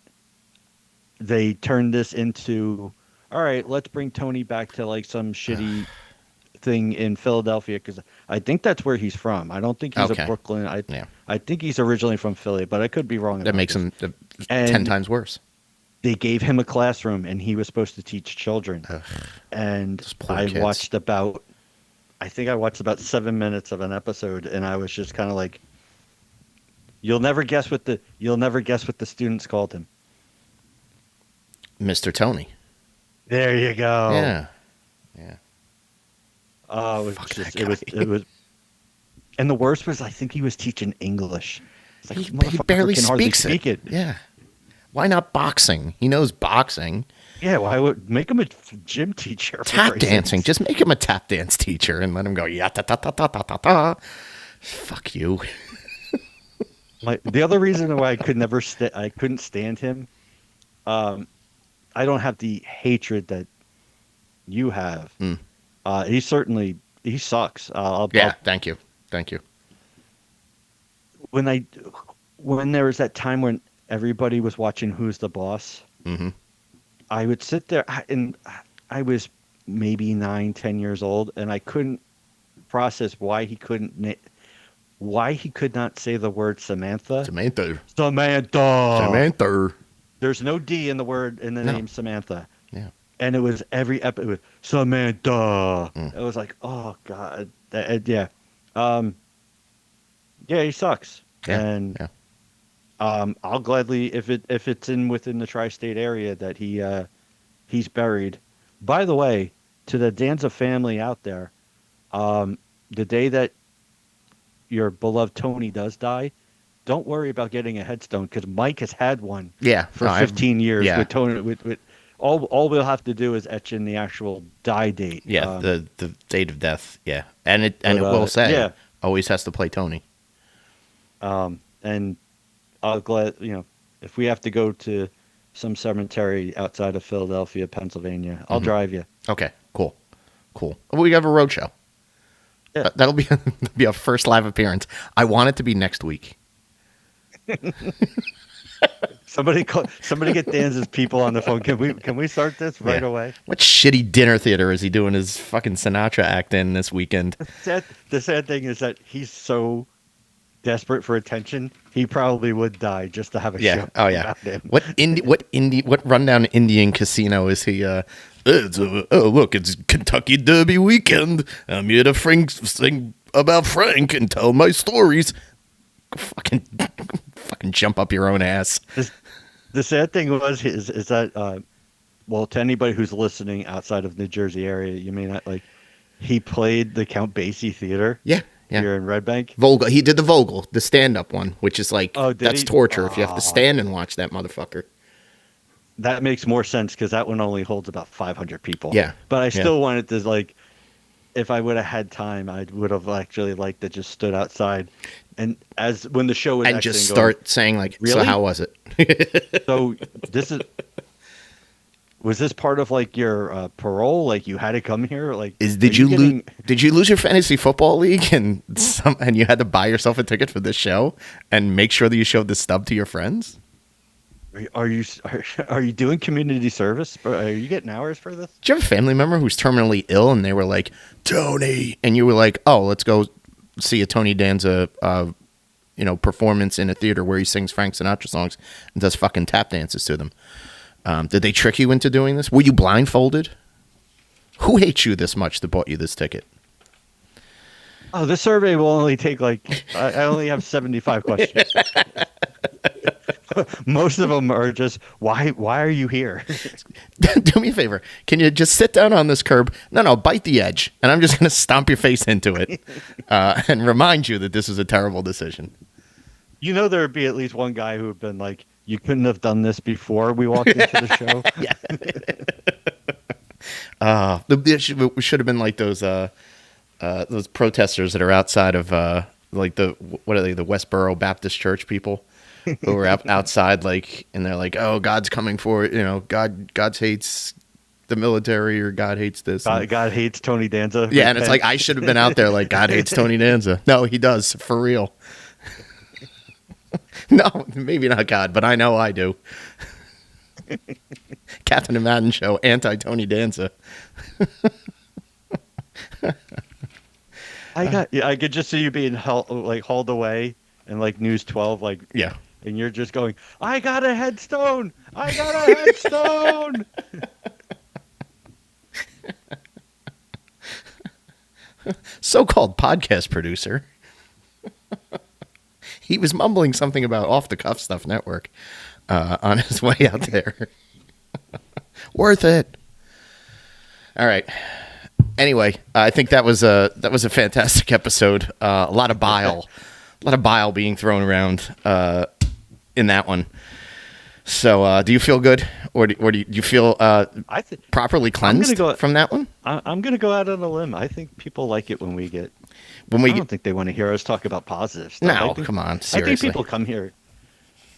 they turned this into, all right, let's bring Tony back to like some shitty thing in Philadelphia, because I think that's where he's from. I don't think he's a Brooklyn. I think he's originally from Philly, but I could be wrong. That makes him 10 times worse. They gave him a classroom, and he was supposed to teach children. And I watched about 7 minutes of an episode, and I was just kind of like, you'll never guess what the students called him. Mr. Tony. There you go. Yeah. Yeah. Oh, it was, and the worst was I think he was teaching English. Like, he barely speaks it. Yeah. Why not boxing? He knows boxing. Yeah, why would make him a gym teacher? Tap dancing. Just make him a tap dance teacher and let him go, yeah, ta ta ta ta ta ta ta. Fuck you. The other reason why I couldn't stand him, I don't have the hatred that you have. Mm. He sucks. Yeah, thank you. Thank you. When there was that time when everybody was watching Who's the Boss, Mm-hmm. I would sit there and I was maybe 9, 10 years old, and I couldn't process why he could not say the word Samantha. Samantha. Samantha. There's no D in the No. name Samantha. Yeah. And it was every episode with Samantha. Mm. It was like, oh God, yeah, yeah, he sucks. Yeah. And Yeah. I'll gladly, if it's within the tri-state area that he's buried. By the way, to the Danza family out there, the day that your beloved Tony does die, don't worry about getting a headstone because Mike has had one Yeah. for No, 15 years yeah. with Tony. With all we'll have to do is etch in the actual die date. Yeah. The date of death. Yeah. And it will say yeah. always has to play Tony. And I'll glad if we have to go to some cemetery outside of Philadelphia, Pennsylvania, I'll drive you. Okay. Cool. We have a road show. Yeah. That'll be a first live appearance. I want it to be next week. Somebody get Dan's people on the phone. Can we start this right Yeah. away? What shitty dinner theater is he doing his fucking Sinatra act in this weekend? The sad thing is that he's so desperate for attention, he probably would die just to have a Yeah. show. Oh yeah. about him. What rundown Indian casino is he? Look, it's Kentucky Derby weekend. I'm here to sing about Frank and tell my stories. Fucking jump up your own ass. The sad thing is that well, to anybody who's listening outside of New Jersey area, you may not like. He played the Count Basie Theater. Yeah. Here in Red Bank. Vogel. He did the Vogel, the stand-up one, which is like that's he? torture if you have to stand and watch that motherfucker. That makes more sense because that one only holds about 500 people. Yeah. But I still wanted to like, if I would have had time, I would have actually liked to just stood outside, and when the show was And actually just going, start saying like, Really? so how was it? So was this part of like your parole? Like you had to come here? Like Did you lose your fantasy football league and you had to buy yourself a ticket for this show and make sure that you showed the stub to your friends? Are you doing community service? Are you getting hours for this? Do you have a family member who's terminally ill and they were like, Tony, and you were like, oh, let's go see a Tony Danza performance in a theater where he sings Frank Sinatra songs and does fucking tap dances to them. Did they trick you into doing this? Were you blindfolded? Who hates you this much that bought you this ticket? Oh, this survey will only take I only have 75 questions. Most of them are just, why are you here? Do me a favor. Can you just sit down on this curb? No, bite the edge. And I'm just going to stomp your face into it and remind you that this is a terrible decision. You know there would be at least one guy who would have been like, you couldn't have done this before we walked into the show. Yeah. We should have been like those protesters that are outside of what are they, the Westboro Baptist Church people who were outside and they're like, oh, God's coming for it. God hates the military or God hates this. God hates Tony Danza. Yeah, and it's like I should have been out there like God hates Tony Danza. No, he does, for real. No, maybe not God, but I know I do. Captain and Madden show, anti-Tony Danza. I could just see you being hauled away and News 12, yeah, and you're just going, I got a headstone! I got a headstone! So-called podcast producer. He was mumbling something about Off the Cuff Stuff Network on his way out there. Worth it. All right. Anyway, I think that was a fantastic episode. A lot of bile being thrown around in that one. So, do you feel good, or do you feel properly cleansed from that one? I'm going to go out on a limb. I think people like it when we get. I don't think they want to hear us talk about positive stuff. No, come on, seriously. I think people come here.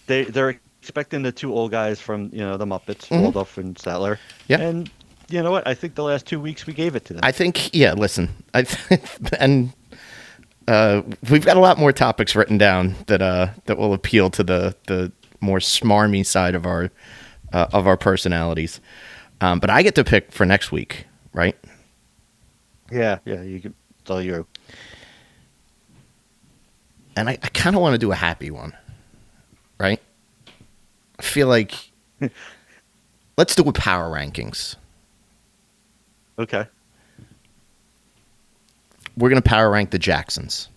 They're expecting the two old guys from the Muppets, Mhm. Waldorf and Statler. Yeah. And you know what? I think the last 2 weeks we gave it to them. I think, yeah, listen, and we've got a lot more topics written down that will appeal to the more smarmy side of our personalities. But I get to pick for next week, right? Yeah, you can. It's all you. And I kind of want to do a happy one, right? I feel like let's do a power rankings. Okay. We're going to power rank the Jacksons.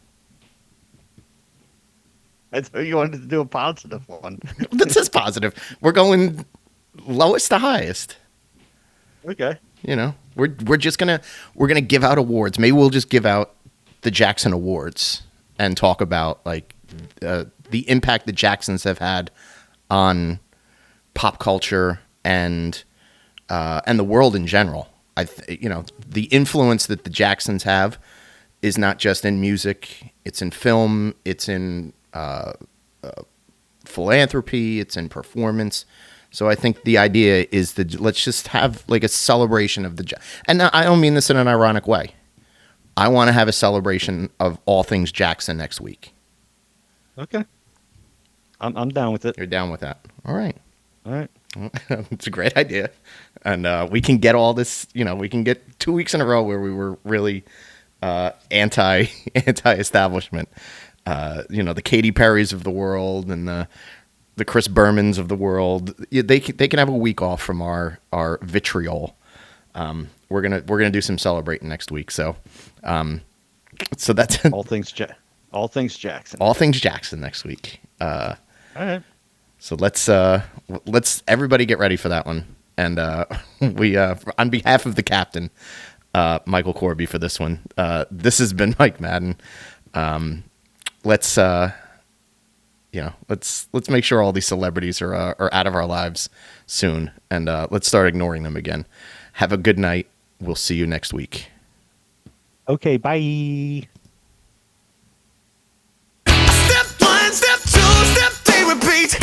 I thought you wanted to do a positive one. This is positive. We're going lowest to highest. Okay. You know, we're just we're gonna give out awards. Maybe we'll just give out the Jackson Awards and talk about like the impact the Jacksons have had on pop culture and the world in general. The influence that the Jacksons have is not just in music; it's in film, it's in philanthropy, it's in performance. So I think the idea is that let's just have like a celebration of and I don't mean this in an ironic way. I want to have a celebration of all things Jackson next week. Okay. I'm down with it. You're down with that? All right. All right. It's a great idea, and we can get all this. We can get 2 weeks in a row where we were really anti-establishment. The Katy Perrys of the world and the Chris Bermans of the world. They can have a week off from our vitriol. We're gonna do some celebrating next week. So that's all things Jackson. All things Jackson next week. All right. So let's everybody get ready for that one. And we on behalf of the captain, Michael Corby, for this one. This has been Mike Madden. Let's make sure all these celebrities are out of our lives soon, and let's start ignoring them again. Have a good night. We'll see you next week. Okay, bye. Step one, step two, step three, repeat.